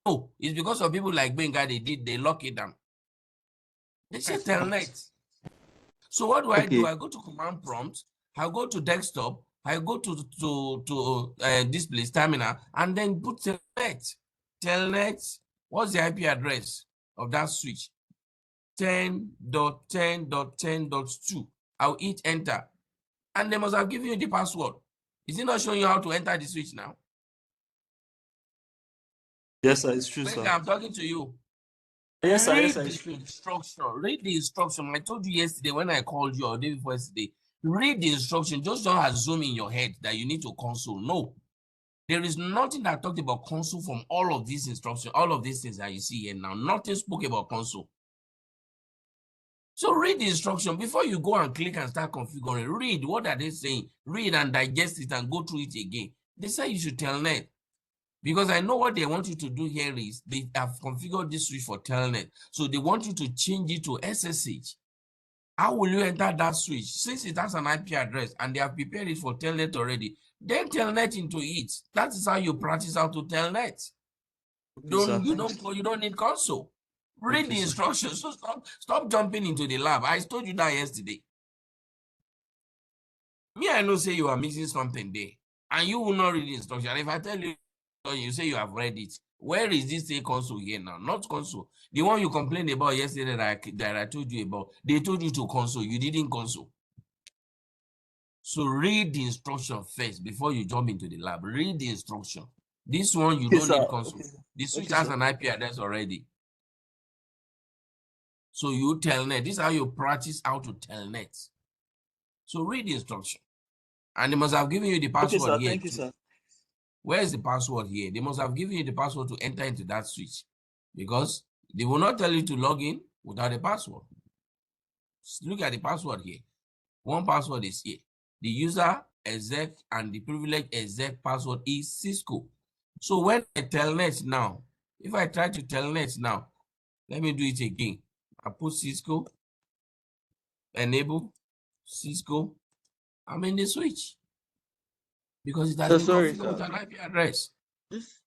No, it's because of people like Benga. They lock it down. They said telnet. So what do I do? I go to command prompt. I go to desktop. I go to this place, terminal, and then put telnet. Telnet. What's the IP address of that switch? 10.10.10.2. I'll hit enter. And they must have given you the password. Is it not showing you how to enter the switch now?
Yes, sir. It's true, sir.
I'm talking to you.
Yes, sir. Yes,
Read
sir. It's true.
instruction. Read the instruction. I told you yesterday when I called you or day before yesterday. Read the instruction. Just don't assume in your head that you need to console. No. There is nothing that talked about console from all of these instructions, all of these things that you see here now. Nothing spoke about console. So read the instruction before you go and click and start configuring. Read what are they saying. Read and digest it and go through it again. They say you should telnet. Because I know what they want you to do here is they have configured this switch for telnet. So they want you to change it to SSH. How will you enter that switch? Since it has an IP address and they have prepared it for telnet already, then telnet into it. That is how you practice how to telnet. You don't need console. Read the instructions. So stop jumping into the lab. I told you that yesterday. Me, I know say you are missing something there, and you will not read the instruction. If I tell you, you say you have read it. Where is this say console here now? Not console. The one you complained about yesterday that I told you about. They told you to console. You didn't console. So read the instruction first before you jump into the lab. Read the instruction. This one you don't need console. The switch has an IP address already. So you telnet. This is how you practice how to telnet. So read the instruction. And they must have given you the password here.
Thank you, sir.
Where is the password here? They must have given you the password to enter into that switch, because they will not tell you to log in without a password. Look at the password here. One password is here. The user exec and the privileged exec password is Cisco. So when I telnet now, if I try to telnet now, let me do it again. I put Cisco, enable Cisco. I'm in the switch because it has been configured with an IP address.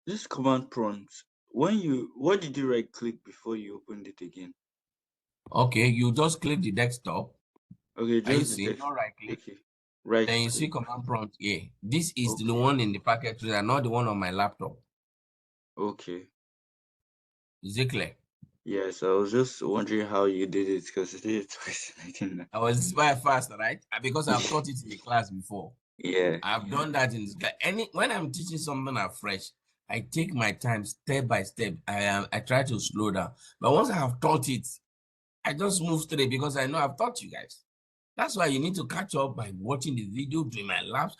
This command prompt, what did you right click before you opened it again?
Okay, you just click the desktop.
Okay, just
the not right click.
Okay. Right.
Then you see command prompt here. This is the one in the packet trader, not the one on my laptop.
Okay.
Is it clear?
Yes, I was just wondering how you did it because you did it twice.
I was very fast, right? Because I've taught it in the class before.
Yeah.
I've done that in this class. When I'm teaching something afresh, I take my time step by step. I try to slow down. But once I have taught it, I just move straight because I know I've taught you guys. That's why you need to catch up by watching the video during my labs,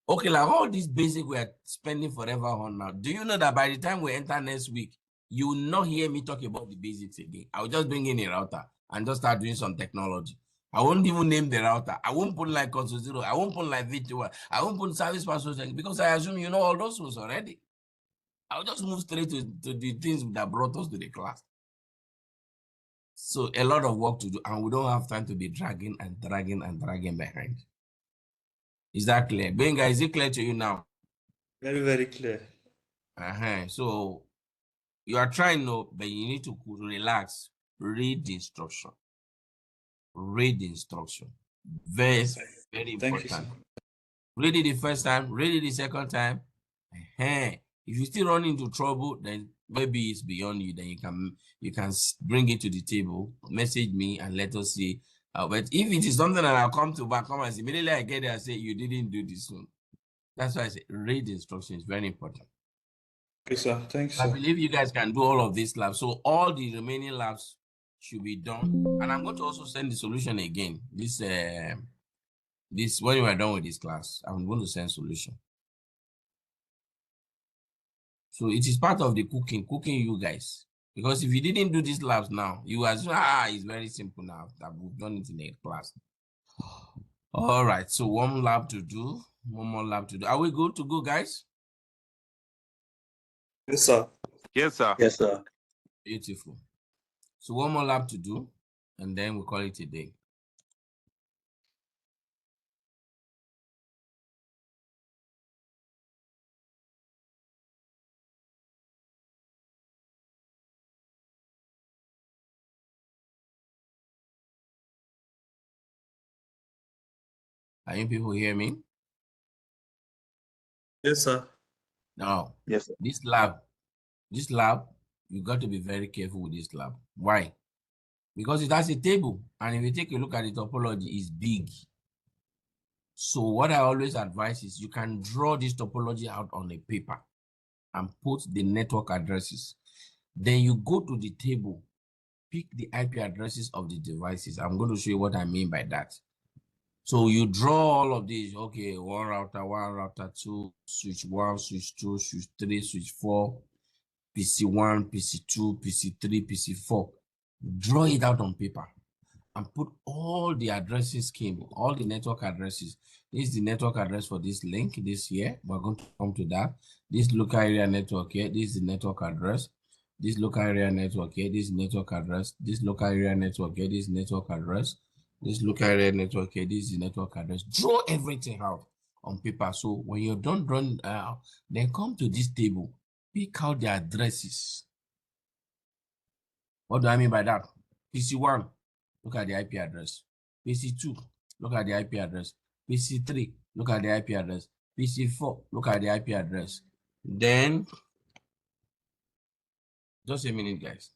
Okay, like all this basic we are spending forever on now. Do you know that by the time we enter next week, you will not hear me talk about the basics again? I will just bring in a router and just start doing some technology. I won't even name the router. I won't put like console 0. I won't put like V2. I won't put service password because I assume you know all those ones already. I'll just move straight to the things that brought us to the class. So a lot of work to do, and we don't have time to be dragging behind. Is that clear? Benga, is it clear to you now?
Very, very clear.
So you are trying to, but you need to relax. Read the instruction. Read the instruction. Very, very important. Read it the first time, read it the second time. If you still run into trouble, then maybe it's beyond you. Then you can bring it to the table, message me, and let us see. But if it is something that I'll come and immediately I get there and say you didn't do this one. That's why I say read the instructions. Very important.
Okay, sir. Thanks, sir.
I believe you guys can do all of these labs. So all the remaining labs should be done. And I'm going to also send the solution again. This when you are done with this class, I'm going to send solution. So it is part of the cooking you guys. Because if you didn't do these labs now, you assume, it's very simple now that we've done it in a class. All right, so one more lab to do. Are we good to go, guys?
Yes, sir.
Yes, sir.
Yes, sir.
Beautiful. So one more lab to do, and then we call it a day. Are you people hear me?
Yes, sir.
Now,
Yes, sir.
this lab, you got to be very careful with this lab. Why? Because it has a table, and if you take a look at the topology, it's big. So what I always advise is you can draw this topology out on a paper and put the network addresses. Then you go to the table, pick the IP addresses of the devices. I'm going to show you what I mean by that. So you draw all of these. Okay, one router two, switch one, switch two, switch three, switch four, PC1, PC2, PC3, PC4. Draw it out on paper and put all the addresses scheme, all the network addresses. This is the network address for this link this here. We're going to come to that. This local area network here, this is the network address. This local area network here, this is network address. This local area network here, this is network address. This local area network here, this is the network address. Draw everything out on paper. So when you're done drawing out, then come to this table, pick out the addresses. What do I mean by that? PC1, look at the IP address. PC2, look at the IP address. PC3, look at the IP address. PC4, look at the IP address. Then, just a minute, guys.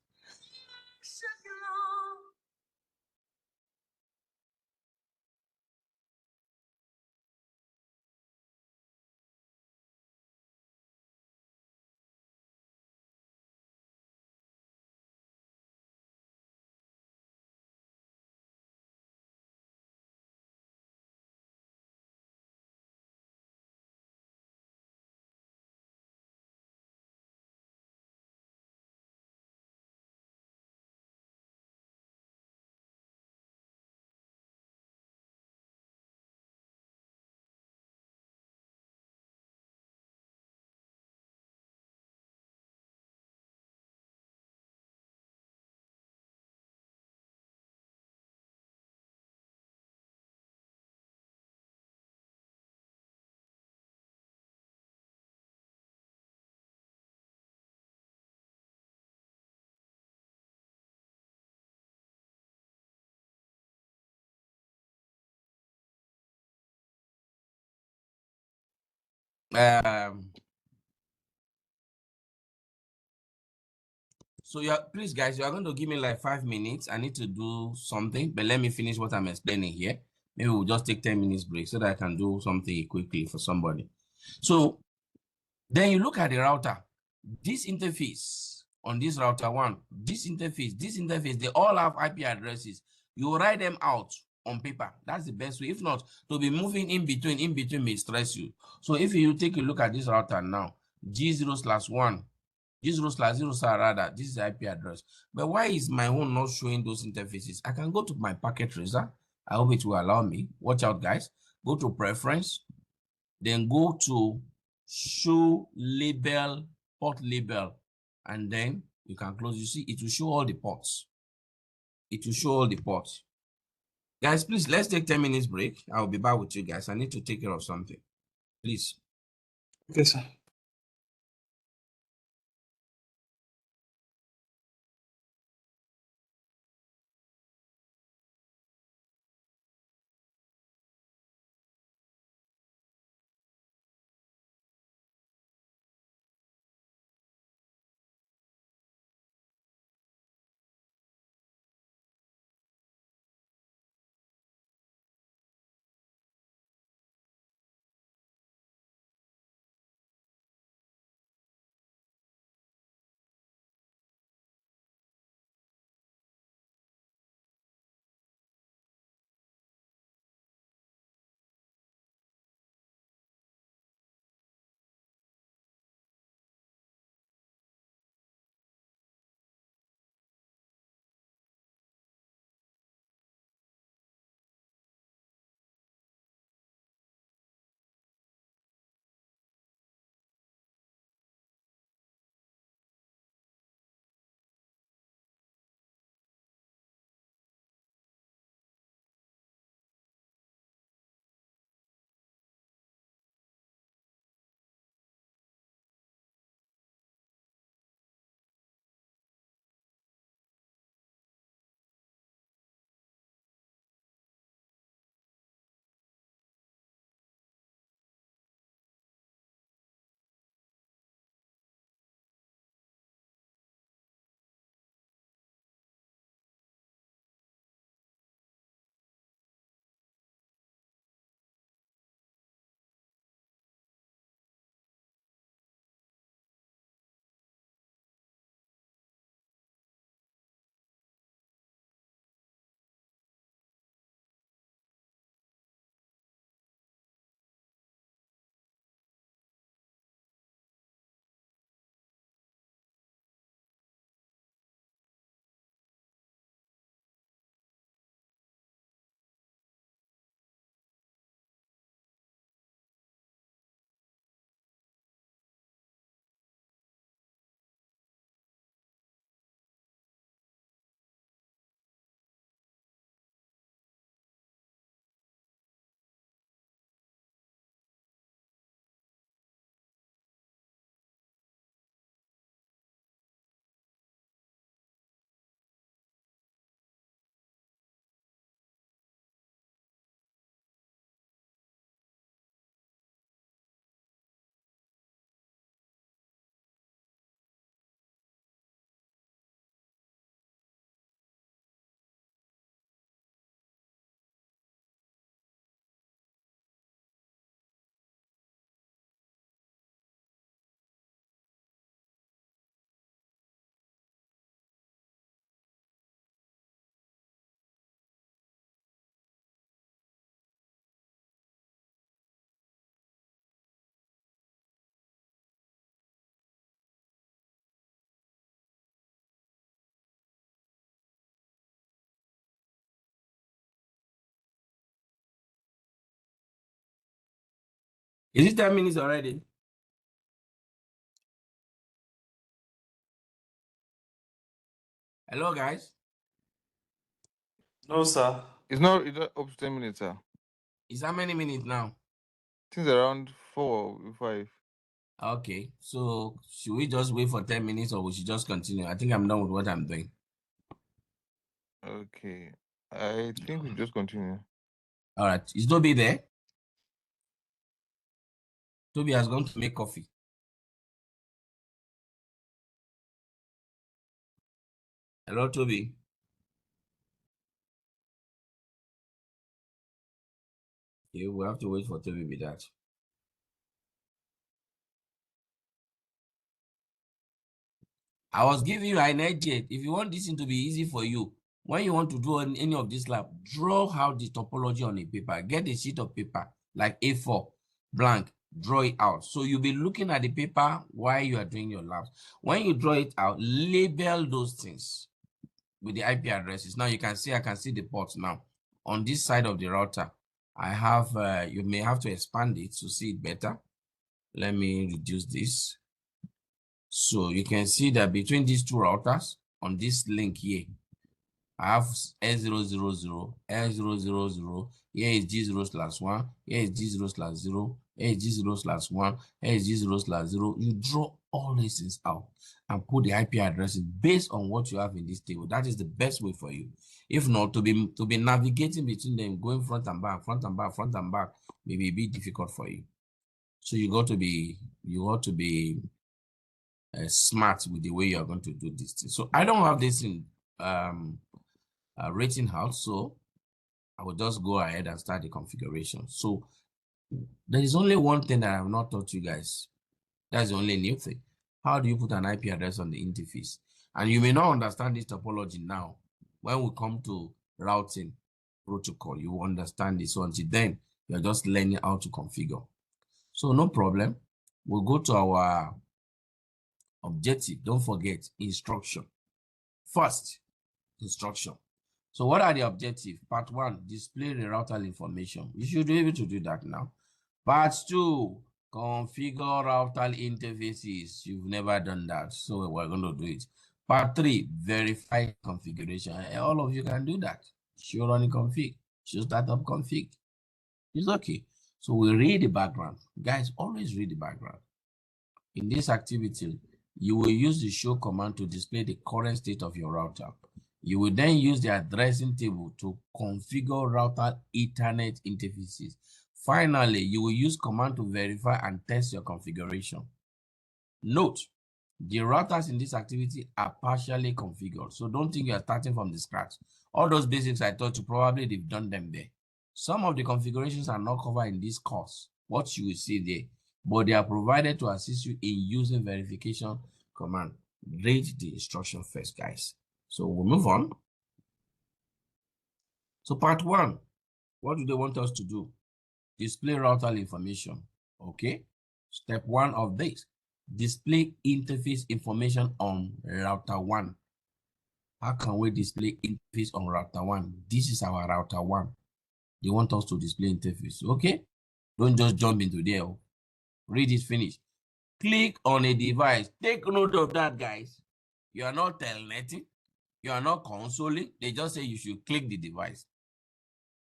So please, guys, you are going to give me like 5 minutes. I need to do something, but let me finish what I'm explaining here. Maybe we'll just take 10 minutes break so that I can do something quickly for somebody. So then you look at the router. This interface on this router one, this interface, they all have IP addresses. You write them out on paper. That's the best way. If not, to be moving in between may stress you. So if you take a look at this router now, G0/1, G0/0, rather, this is the IP address. But why is my own not showing those interfaces? I can go to my packet tracer. I hope it will allow me. Watch out, guys. Go to preference, then go to show label, port label, and then you can close. You see, it will show all the ports. It will show all the ports. Guys, please, let's take 10 minutes break. I'll be back with you guys. I need to take care of something. Please.
Okay, sir.
Is it 10 minutes already? Hello, guys.
No, sir.
It's not up to 10 minutes, sir.
It's how many minutes now?
I think it's around 4 or 5.
Okay, so should we just wait for 10 minutes or we should just continue? I think I'm done with what I'm doing.
Okay. I think we just continue.
All right, is Toby there? Toby has gone to make coffee. Hello, Toby. Okay, we have to wait for Toby with that. I was giving you an idea. If you want this thing to be easy for you, when you want to do any of this lab, draw out the topology on a paper. Get a sheet of paper like A4, blank, draw it out. So you'll be looking at the paper while you are doing your labs. When you draw it out, label those things with the IP addresses. Now you can see, I can see the ports now. On this side of the router, I have, you may have to expand it to see it better. Let me reduce this. So you can see that between these two routers on this link here, I have S000, S000, here is G0/1, here is G0/0, here is G0/1, here is G0/0. You draw all these things out and put the IP addresses based on what you have in this table. That is the best way for you. If not, to be navigating between them, going front and back, front and back, front and back, may be a bit difficult for you. So you got to be smart with the way you are going to do this thing. So I don't have this in rating house, so I will just go ahead and start the configuration. So there is only one thing that I have not taught you guys. That's the only new thing. How do you put an IP address on the interface? And you may not understand this topology now. When we come to routing protocol, you will understand this. So until then, you're just learning how to configure. So no problem. We'll go to our objective. Don't forget instruction. First, instruction. So what are the objectives? Part 1, display the router information. You should be able to do that now. Part 2, configure router interfaces. You've never done that, so we're going to do it. Part 3, verify configuration. All of you can do that. Show running config, show startup config. It's okay. So we read the background. Guys, always read the background. In this activity, you will use the show command to display the current state of your router. You will then use the addressing table to configure router Ethernet interfaces. Finally, you will use command to verify and test your configuration. Note, the routers in this activity are partially configured, so don't think you are starting from the scratch. All those basics I taught you, probably they've done them there. Some of the configurations are not covered in this course, what you will see there, but they are provided to assist you in using verification command. Read the instruction first, guys. So we'll move on. So part 1, what do they want us to do? Display router information. Okay. Step 1 of this, display interface information on router 1. How can we display interface on router 1? This is our router 1. They want us to display interface. Okay. Don't just jump into there. Read it, finish. Click on a device. Take note of that, guys. You are not telnetting. You are not consoling. They just say you should click the device.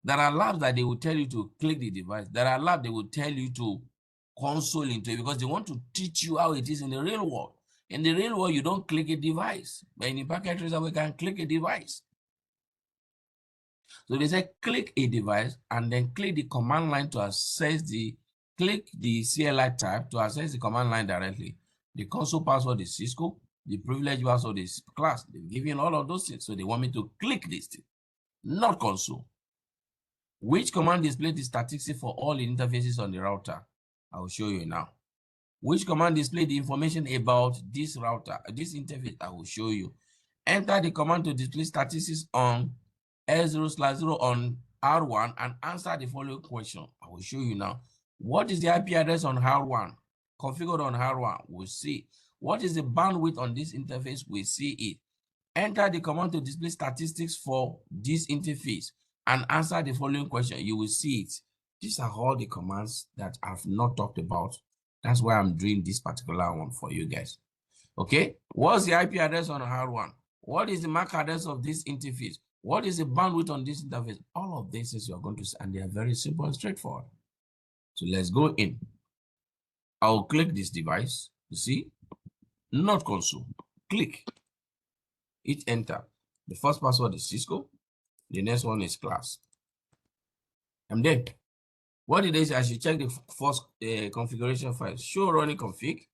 There are labs that they will tell you to click the device. There are labs they will tell you to console into it because they want to teach you how it is in the real world. In the real world, you don't click a device. But in the packet tracer, we can click a device. So they say click a device and then click the command line to access click the CLI tab to access the command line directly. The console password is Cisco. The privilege password is class. They've given all of those things. So they want me to click this thing, not console. Which command displays the statistics for all the interfaces on the router? I will show you now. Which command displays the information about this router, this interface? I will show you. Enter the command to display statistics on S0/0 on R1 and answer the following question. I will show you now. What is the IP address on R1? Configured on R1, we'll see. What is the bandwidth on this interface? We'll see it. Enter the command to display statistics for this interface and answer the following question. You will see it. These are all the commands that I've not talked about. That's why I'm doing this particular one for you guys. Okay, what's the IP address on R1? What is the MAC address of this interface? What is the bandwidth on this interface? All of this is you're going to see, and they are very simple and straightforward. So let's go in. I'll click this device. You see, not console. Click. Hit enter. The first password is Cisco. The next one is class. I'm there. What it is, I should check the first configuration file. Show running config.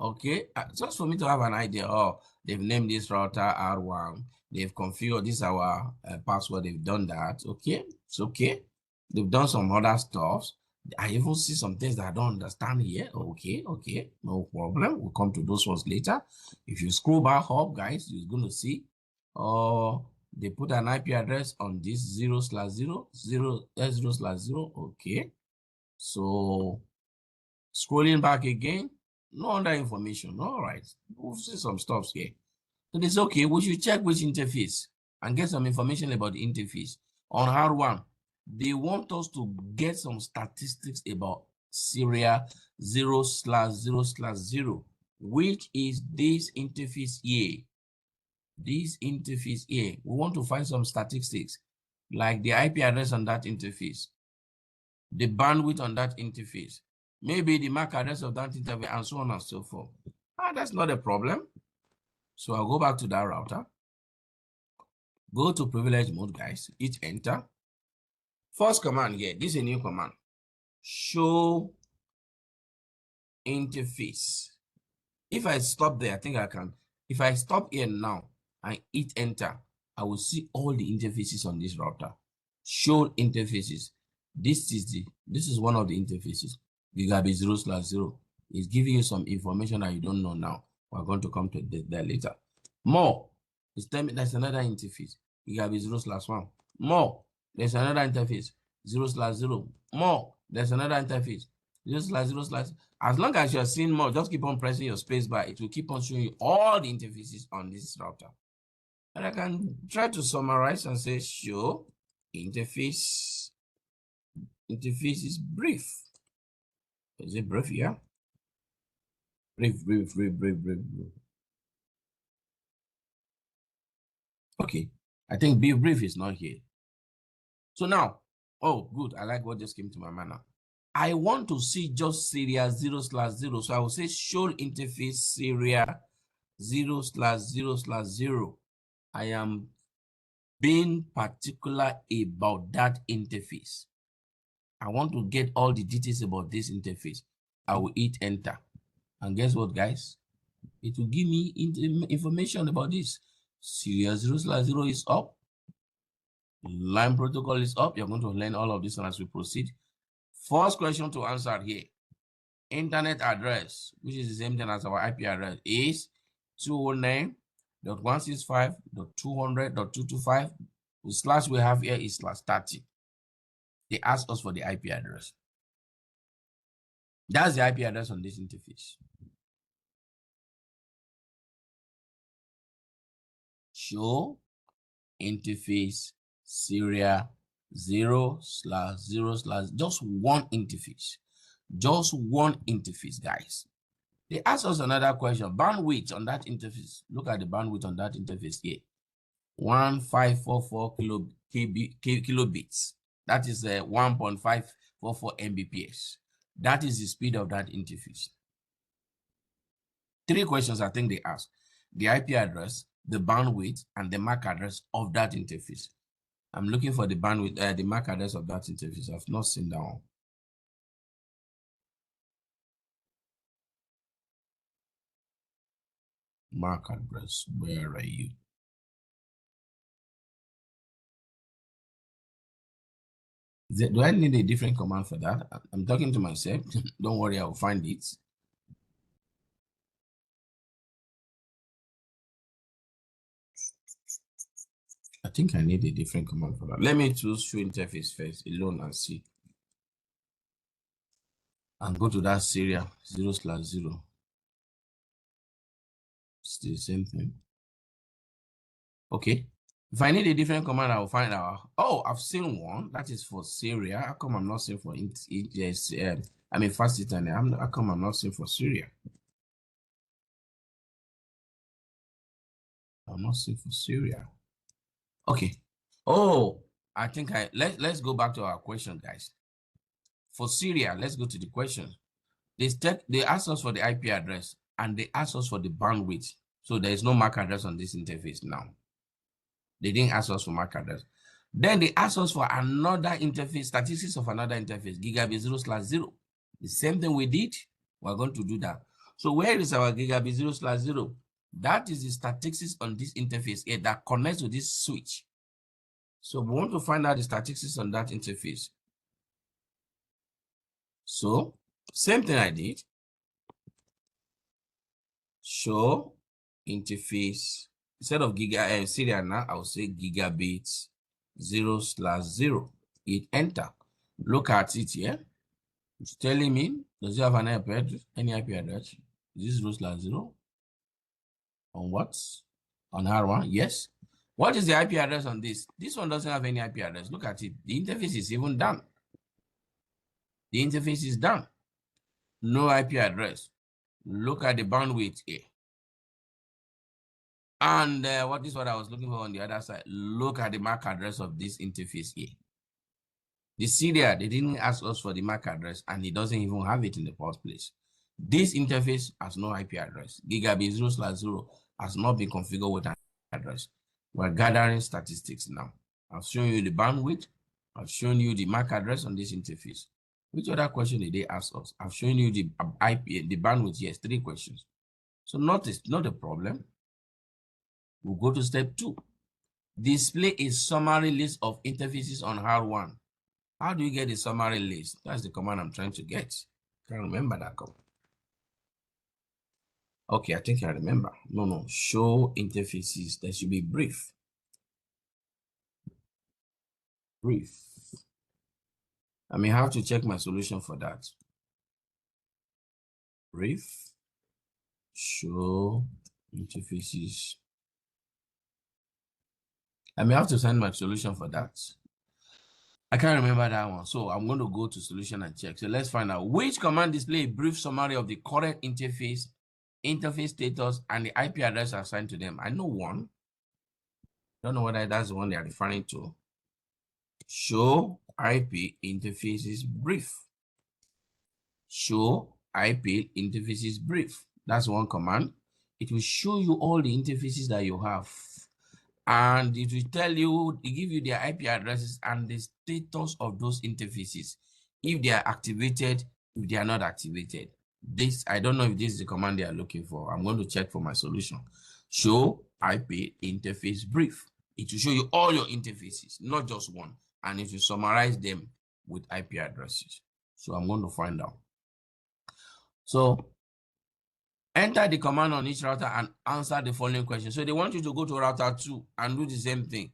Okay, just for me to have an idea. Oh, they've named this router R1. They've configured this our password. They've done that. Okay, it's okay. They've done some other stuff. I even see some things that I don't understand here. Okay, no problem. We'll come to those ones later. If you scroll back up, guys, you're going to see. They put an IP address on this 0/0/0/0. Okay, so scrolling back again. No other information. All right. We'll see some stuff here. So it's okay. We should check which interface and get some information about the interface. On R1, they want us to get some statistics about serial 0/0/0, which is this interface here. This interface here. We want to find some statistics like the IP address on that interface, the bandwidth on that interface, maybe the MAC address of that interface, and so on and so forth. That's not a problem. So I'll go back to that router. Go to privilege mode, guys. Hit enter. First command here. This is a new command. Show interface. If I stop there, I think I can. If I stop here now and hit enter, I will see all the interfaces on this router. Show interfaces. This is one of the interfaces. Gigabit 0/0. It's giving you some information that you don't know now. We're going to come to that later. More. It's telling me there's another interface. Gigabit 0/1. More. There's another interface. 0/0. More. There's another interface. 0/0/. As long as you're seeing more, just keep on pressing your space bar. It will keep on showing you all the interfaces on this router. And I can try to summarize and say show interface. Interface is brief. Is it brief? Yeah. Brief. Okay. I think be brief is not here. So now, oh, good. I like what just came to my mind now. I want to see just serial 0/0. So I will say show interface serial 0/0/0. I am being particular about that interface. I want to get all the details about this interface. I will hit enter. And guess what, guys? It will give me information about this. Serial 0/0 is up. Line protocol is up. You're going to learn all of this as we proceed. First question to answer here. Internet address, which is the same thing as our IP address, is 209.165.200.225. The slash we have here is /30. They ask us for the IP address. That's the IP address on this interface. Show interface serial 0/0/, just one interface. Just one interface, guys. They ask us another question. Bandwidth on that interface. Look at the bandwidth on that interface here. 1544 kilobits. That is 1.544 Mbps. That is the speed of that interface. 3 questions I think they ask: the IP address, the bandwidth, and the MAC address of that interface. I'm looking for the bandwidth, the MAC address of that interface. I've not seen that one. MAC address, where are you? Do I need a different command for that? I'm talking to myself. Don't worry, I'll find it. I think I need a different command for that. Let me choose show interface first alone and see. And go to that serial 0/0. It's the same thing. Okay. If I need a different command, I will find out. Oh, I've seen one that is for Syria. How come I'm not seeing for I mean fast internet? How come I'm not seeing for Syria? I'm not seeing for Syria. Okay. Oh, I think let's go back to our question, guys. For Syria, let's go to the question. They asked us for the IP address and they asked us for the bandwidth. So there is no MAC address on this interface now. They didn't ask us for MAC address. Then they asked us for another interface, statistics of another interface, gigabit 0/0. The same thing we did, we're going to do that. So where is our gigabit 0/0? That is the statistics on this interface here that connects to this switch. So we want to find out the statistics on that interface. So same thing I did. Show interface. Instead of serial now, I'll say gigabit 0/0. Hit enter. Look at it here. It's telling me, does it have an IP address? Any IP address? Is this 0/0? On what? On R1? Yes. What is the IP address on this? This one doesn't have any IP address. Look at it. The interface is even done. The interface is done. No IP address. Look at the bandwidth here. And what is what I was looking for on the other side? Look at the MAC address of this interface here. The serial, they didn't ask us for the MAC address and it doesn't even have it in the first place. This interface has no IP address. Gigabit 0/0 has not been configured with an address. We're gathering statistics now. I've shown you the bandwidth. I've shown you the MAC address on this interface. Which other question did they ask us? I've shown you the IP, the bandwidth. Yes, 3 questions. So not a problem. We'll go to step 2. Display a summary list of interfaces on R1. How do you get a summary list? That's the command I'm trying to get. Can't remember that command. Okay, I think I remember. No. Show interfaces. There should be brief. Brief. I may have to check my solution for that. Brief. Show interfaces. I may have to send my solution for that. I can't remember that one. So I'm going to go to solution and check. So let's find out which command display a brief summary of the current interface status, and the IP address assigned to them. I know one. Don't know whether that's the one they are referring to. Show IP interfaces brief. Show IP interfaces brief. That's one command. It will show you all the interfaces that you have. And it will tell you, it give you their IP addresses and the status of those interfaces. If they are activated, if they are not activated. This, I don't know if this is the command they are looking for. I'm going to check for my solution. Show IP interface brief. It will show you all your interfaces, not just one. And it will summarize them with IP addresses. So I'm going to find out. So enter the command on each router and answer the following question. So they want you to go to router 2 and do the same thing.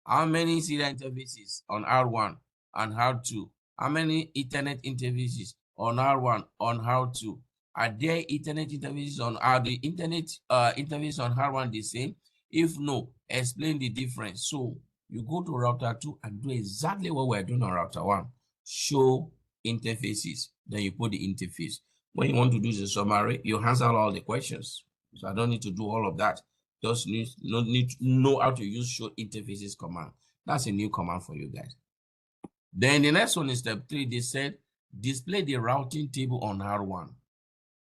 How many serial interfaces on R1 and R2? How many Ethernet interfaces on R1 on R2? Are there Ethernet interfaces on the Internet interface on R1 the same? If no, explain the difference. So you go to router 2 and do exactly what we're doing on router 1. Show interfaces. Then you put the interface. When you want to do the summary, you answer all the questions. So I don't need to do all of that. Just need to know how to use show interfaces command. That's a new command for you guys. Then the next one is step 3. They said display the routing table on R1.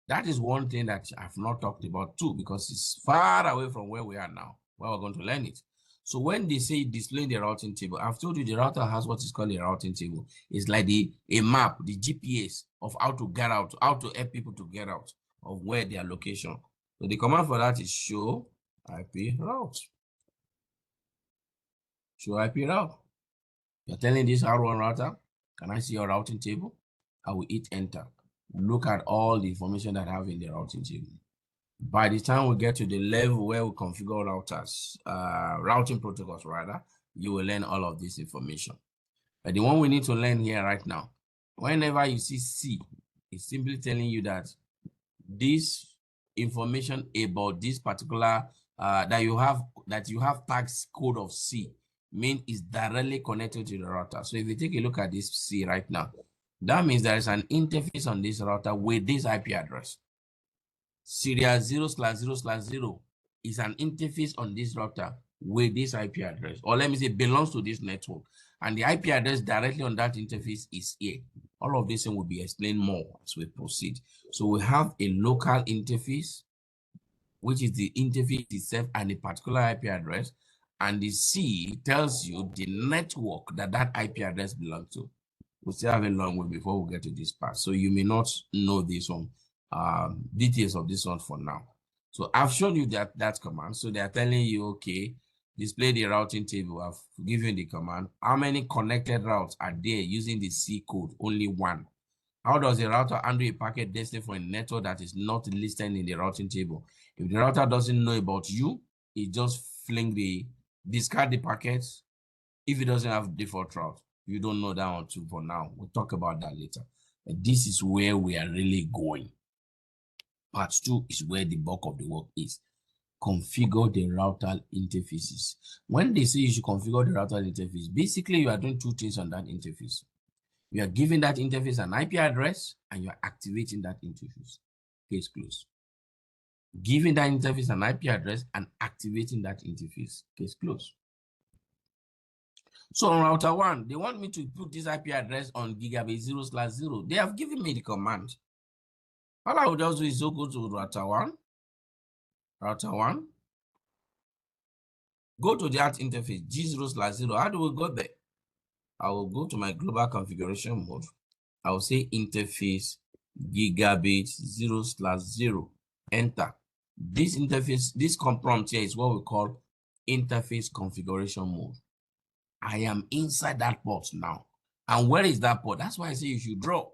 That is one thing that I've not talked about too, because it's far away from where we are now, where we're going to learn it. So when they say display the routing table, I've told you the router has what is called a routing table. It's like a map, the GPS of how to get out, how to help people to get out of where their location. So the command for that is show IP route. Show IP route. You're telling this R1 router, can I see your routing table? I will hit enter. Look at all the information that I have in the routing table. By the time we get to the level where we configure routers, routing protocols rather, you will learn all of this information. But the one we need to learn here right now, whenever you see C, it's simply telling you that this information about this particular that you have tags code of C, mean is directly connected to the router. So if you take a look at this C right now, that means there is an interface on this router with this IP address. Serial 0/0/0 is an interface on this router with this IP address, or let me say belongs to this network. And the IP address directly on that interface is here. All of this will be explained more as we proceed. So we have a local interface, which is the interface itself and a particular IP address. And the C tells you the network that that IP address belongs to. We still have a long way before we get to this part. So you may not know this one, details of this one for now. So I've shown you that command. So they are telling you, okay, display the routing table. I've given the command. How many connected routes are there using the C code? Only one. How does the router handle a packet destined for a network that is not listed in the routing table? If the router doesn't know about you, it just discard the packets. If it doesn't have default route, you don't know that one too for now. We'll talk about that later. But this is where we are really going. Part 2 is where the bulk of the work is. Configure the router interfaces. When they say you should configure the router interface, basically you are doing two things on that interface. You are giving that interface an IP address and you are activating that interface. Case closed. Giving that interface an IP address and activating that interface. Case closed. So on router 1, they want me to put this IP address on gigabit 0/0. They have given me the command. All I will just do is go to router 1. Router 1. Go to that interface, G0/0. How do we go there? I will go to my global configuration mode. I will say interface gigabit 0/0. Enter. This interface, this prompt here is what we call interface configuration mode. I am inside that port now. And where is that port? That's why I say you should draw.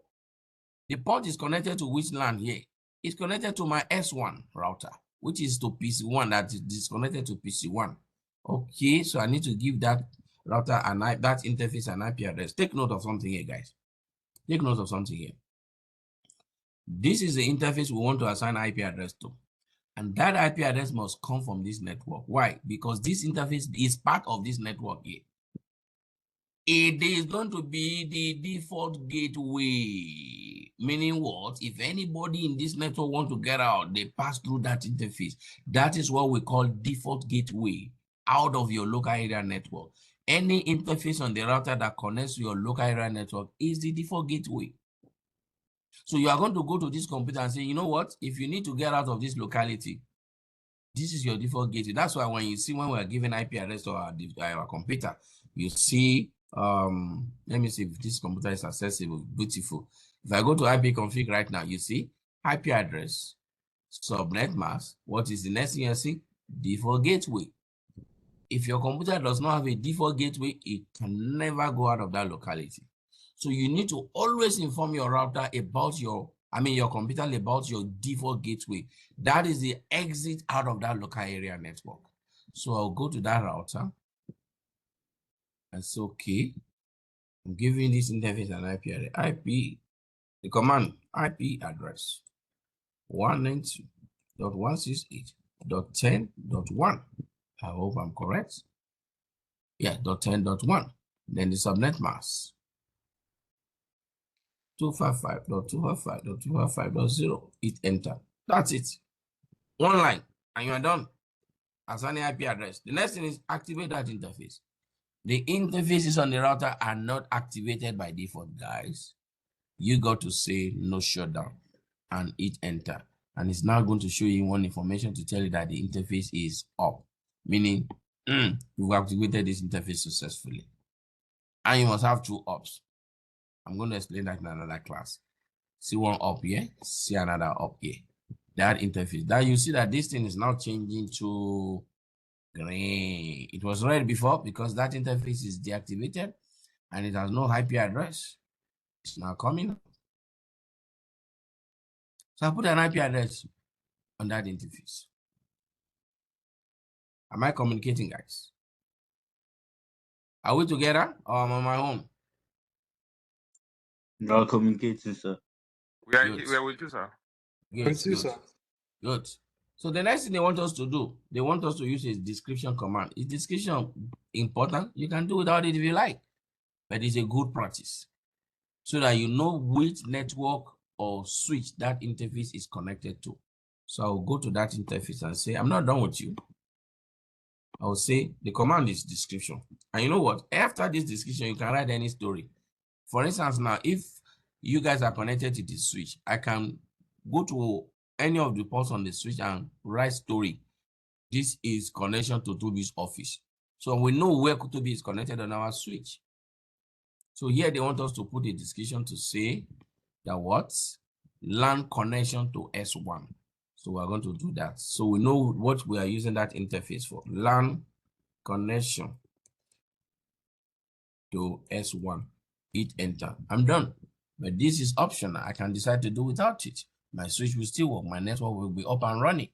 The port is connected to which LAN here? It's connected to my S1 router, which is to PC1 that is disconnected to PC1. Okay, so I need to give that router and that interface an IP address. Take note of something here, guys. Take note of something here. This is the interface we want to assign IP address to. And that IP address must come from this network. Why? Because this interface is part of this network here. It is going to be the default gateway. Meaning what? If anybody in this network want to get out, they pass through that interface. That is what we call default gateway out of your local area network. Any interface on the router that connects to your local area network is the default gateway. So you are going to go to this computer and say, you know what? If you need to get out of this locality, this is your default gateway. That's why when you see when we are giving IP address to our computer, you see, let me see if this computer is accessible. Beautiful. If I go to IP config right now, you see IP address, subnet mask. What is the next thing you see? Default gateway. If your computer does not have a default gateway, it can never go out of that locality. So you need to always inform your router about your computer about your default gateway. That is the exit out of that local area network. So I'll go to that router. That's okay. I'm giving this interface an IP address. The command IP address 192.168.10.1. I hope I'm correct. Yeah, .10.1. Then the subnet mask 255.255.255.0. Hit enter. That's it. One line, and you are done. Assigning IP address. The next thing is activate that interface. The interfaces on the router are not activated by default, guys. You got to say no shutdown and hit enter. And it's now going to show you one information to tell you that the interface is up. Meaning, you've activated this interface successfully. And you must have two ups. I'm going to explain that in another class. See one up here, see another up here. That interface. That you see that this thing is now changing to green. It was red before because that interface is deactivated and it has no IP address. It's now coming up. So I put an IP address on that interface. Am I communicating, guys? Are we together or am I on my own?
You are communicating, sir.
We are
Good.
we are with you, sir.
Good,
With you,
good,
sir.
good. So the next thing they want us to do, they want us to use a description command. Is description important? You can do without it if you like, but it's a good practice so that you know which network or switch that interface is connected to. So I'll go to that interface and say, I'm not done with you. I'll say the command is description. And you know what? After this description, you can write any story. For instance, now, if you guys are connected to the switch, I can go to any of the ports on the switch and write story. This is connection to Toby's office. So we know where Toby is connected on our switch. So here they want us to put a description to say that what? LAN connection to S1. So we're going to do that. So we know what we are using that interface for. LAN connection to S1. Hit enter. I'm done. But this is optional. I can decide to do without it. My switch will still work. My network will be up and running.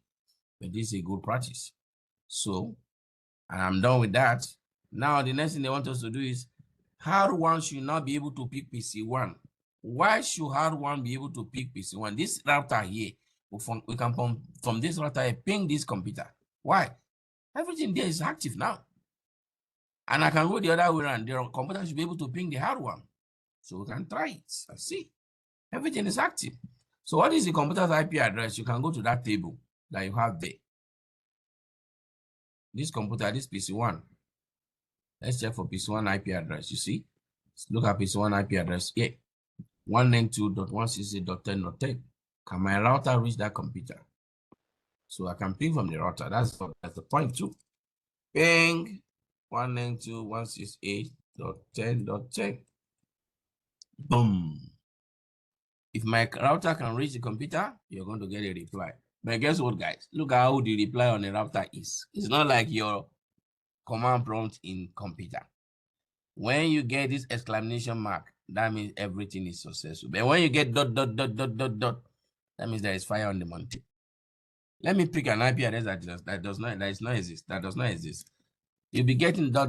But this is a good practice. So I'm done with that. Now the next thing they want us to do is hard one should not be able to pick PC1. Why should hard one be able to pick PC1? This router here, we can from this router ping this computer. Why? Everything there is active now. And I can go the other way around. The computer should be able to ping the hard one. So we can try it and see. Everything is active. So what is the computer's IP address? You can go to that table that you have there. This computer, this PC1. Let's check for PC1 IP address. You see? Let's look at PC1 IP address here. 192.168.10.10. Can my router reach that computer? So I can ping from the router. That's the point too. Ping 192.168.10.10. Boom. If my router can reach the computer, you're going to get a reply. But guess what, guys? Look at how the reply on the router is. It's not like your command prompt in computer. When you get this exclamation mark, that means everything is successful. But when you get ... that means there is fire on the mountain. Let me pick an IP address that does not exist. You'll be getting ... There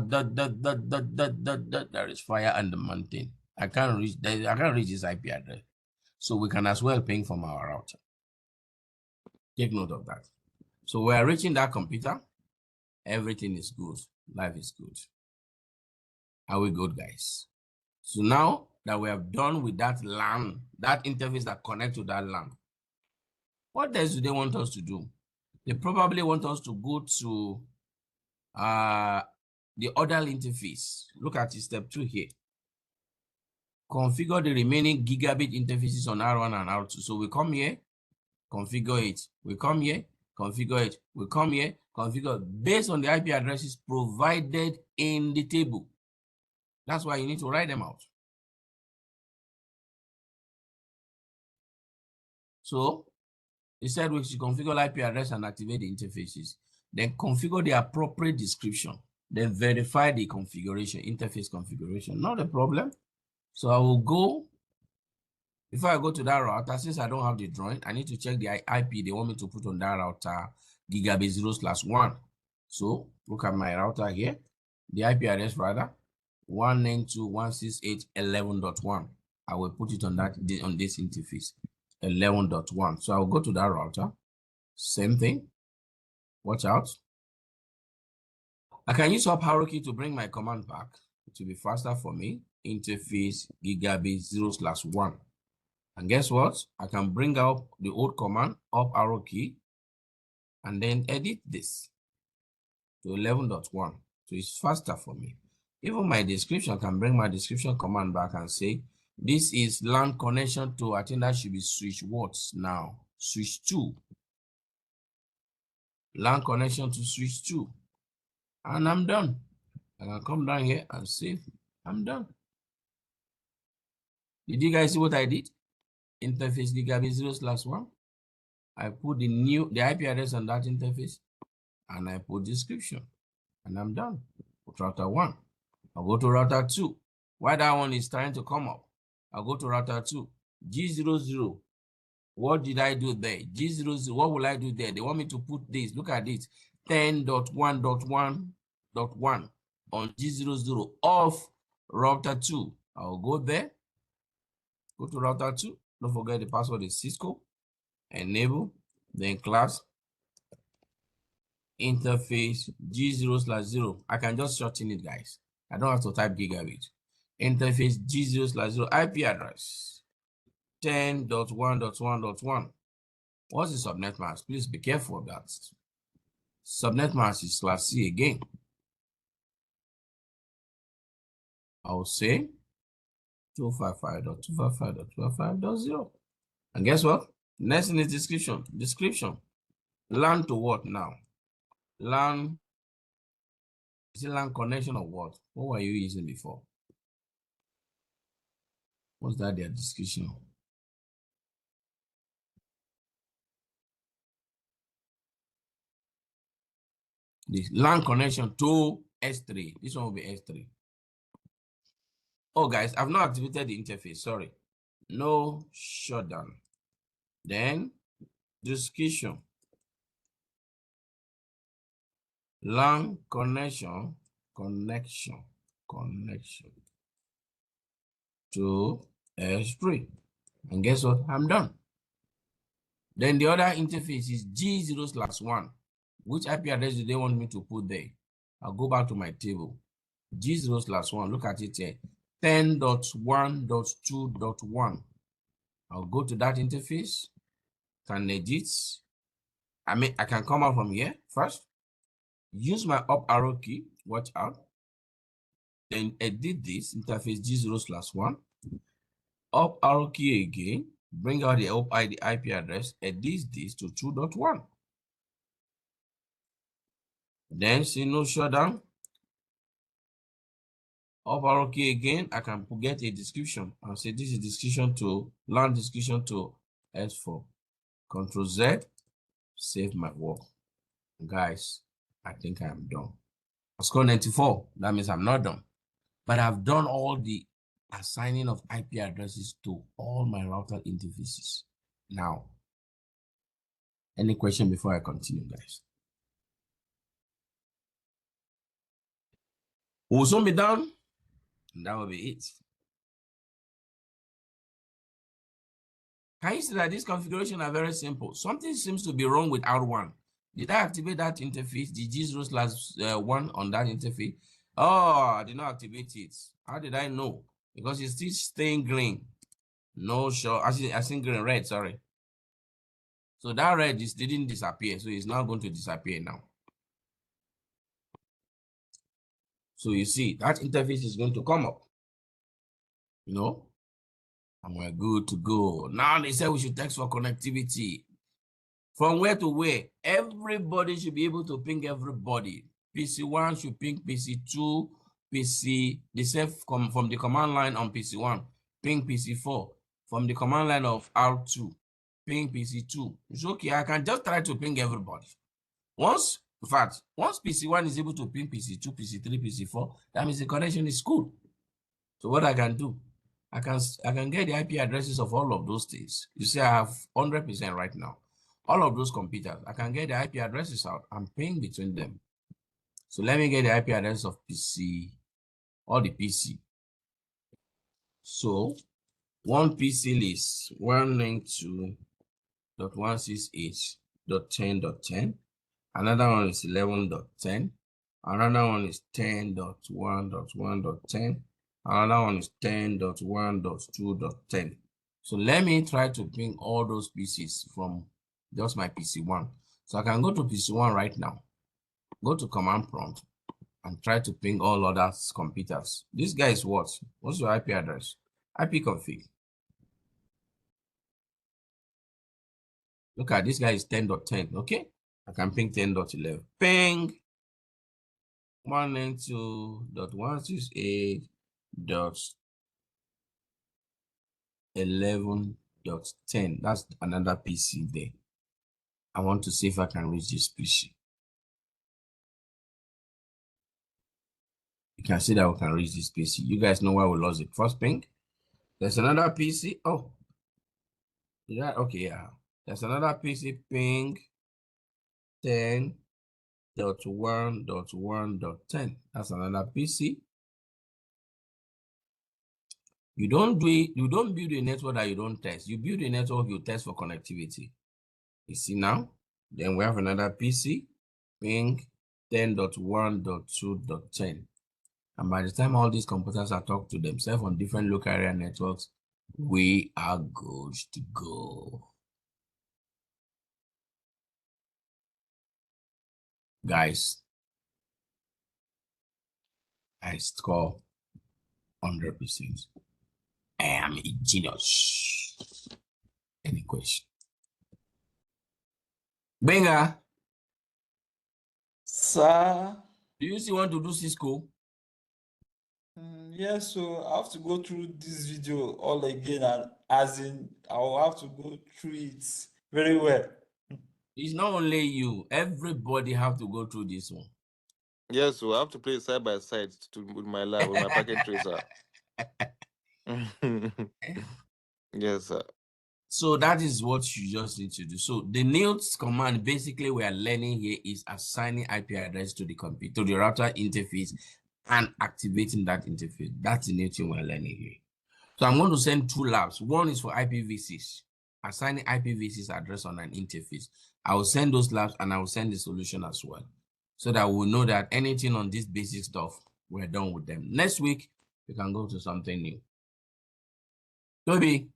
is fire on the mountain. I can't reach this IP address. So we can as well ping from our router. Take note of that. So we are reaching that computer. Everything is good. Life is good. Are we good, guys? So now that we have done with that LAN, that interface that connects to that LAN, what else do they want us to do? They probably want us to go to the other interface. Look at step 2 here. Configure the remaining gigabit interfaces on R1 and R2. So we come here, configure it. We come here, configure it. We come here, configure based on the IP addresses provided in the table. That's why you need to write them out. So he said we should configure IP address and activate the interfaces. Then configure the appropriate description. Then verify the configuration, interface configuration. Not a problem. So I will go, before I go to that router, since I don't have the drawing, I need to check the IP they want me to put on that router, gigabit 0/1. So look at my router here, the IP address rather, 192.168.11.1. I will put it on this interface, 11.1. So I'll go to that router, same thing, watch out. I can use up arrow key to bring my command back. It will be faster for me. Interface gigabit 0/1. And guess what? I can bring out the old command, up arrow key, and then edit this to 11.1. So it's faster for me. Even my description, I can bring my description command back and say, this is LAN connection to, I think that should be switch words now. Switch 2. LAN connection to switch 2. And I'm done. I can come down here and say, I'm done. Did you guys see what I did? Interface gigabit 0/1. I put the IP address on that interface, and I put description, and I'm done with router 1. I'll go to router 2. While that one is trying to come up, I'll go to router 2. G00. What did I do there? G00. What will I do there? They want me to put this. Look at it. 10.1.1.1 on G00 of router 2. I'll go there. Go to router 2. Don't forget the password is Cisco. Enable. Then class interface G0/0. I can just shorten it, guys. I don't have to type gigabit. Interface G0/0 IP address 10.1.1.1. What's the subnet mask? Please be careful of that. Subnet mask is /C again. I'll say 255.255.255.0. And guess what? Next in is description. Description. LAN to what now? LAN. Is it LAN connection or what? What were you using before? What's that their description? This LAN connection to S3. This one will be S3. Oh, guys, I've not activated the interface. Sorry. No shutdown. Then description. LAN connection to S3. And guess what? I'm done. Then the other interface is G0/1. Which IP address do they want me to put there? I'll go back to my table. G0/1. Look at it here. 10.1.2.1. I'll go to that interface. Can edit. I can come out from here first. Use my up arrow key. Watch out. Then edit this interface G0/1. Up arrow key again. Bring out the IP address. Edit this to 2.1. Then see no shutdown. Up arrow key again. I can get a description. I'll say this is description to LAN description to S4. Control Z. Save my work. Guys, I think I am done. I score 94. That means I'm not done. But I've done all the assigning of IP addresses to all my router interfaces. Now, any question before I continue, guys? We'll soon be done. And that will be it. Can you see that these configurations are very simple? Something seems to be wrong with R1. Did I activate that interface, the G0/1 on that interface? Oh, I did not activate it. How did I know? Because it's still staying green. No, sure. I see green, red, sorry. So that red didn't disappear. So it's now going to disappear now. So you see, that interface is going to come up. You know? And we're good to go. Now they say we should text for connectivity. From where to where? Everybody should be able to ping everybody. PC1 should ping PC2, they say from the command line on PC1, ping PC4. From the command line of R2, ping PC2. It's okay, I can just try to ping everybody. Once PC1 is able to ping PC2, PC3, PC4, that means the connection is good. So what I can do, I can get the IP addresses of all of those things. You see, I have 100% right now. All of those computers, I can get the IP addresses out and ping between them. So let me get the IP address of PC, or the PC. So one PC list 192.168.10.10. Another one is 11.10. Another one is 10.1.1.10. Another one is 10.1.2.10. So let me try to ping all those PCs from just my PC1. So I can go to PC1 right now. Go to command prompt and try to ping all other computers. This guy is what? What's your IP address? IP config. Look at this guy is 10.10. Okay. I can ping 10.11. Ping 192.168.11.10. That's another PC there. I want to see if I can reach this PC. You can see that we can reach this PC. You guys know why we lost the first ping. There's another PC. Oh, yeah, okay, yeah. There's another PC ping 10.1.1.10. That's another PC. You don't build a network that you don't test. You build a network you test for connectivity. You see now? Then we have another PC. ping 10.1.2.10. And by the time all these computers are talking to themselves on different local area networks, we are good to go. Guys, I score 100%. I am a genius. Any question? Benga,
Sir.
do you still want to do Cisco?
Yes, so I have to go through this video all again, and as in, I'll have to go through it very well.
It's not only you. Everybody have to go through this one.
Yes, so I have to play side by side with my lab, with my packet tracer. Yes, sir.
So that is what you just need to do. So the new command basically we are learning here is assigning IP address to the computer, to the router interface, and activating that interface. That's the new thing we're learning here. So I'm going to send two labs. One is for IPv6, assigning IPv6 address on an interface. I will send those labs and I will send the solution as well, so that we'll know that anything on this basic stuff, we're done with them. Next week, we can go to something new. Toby.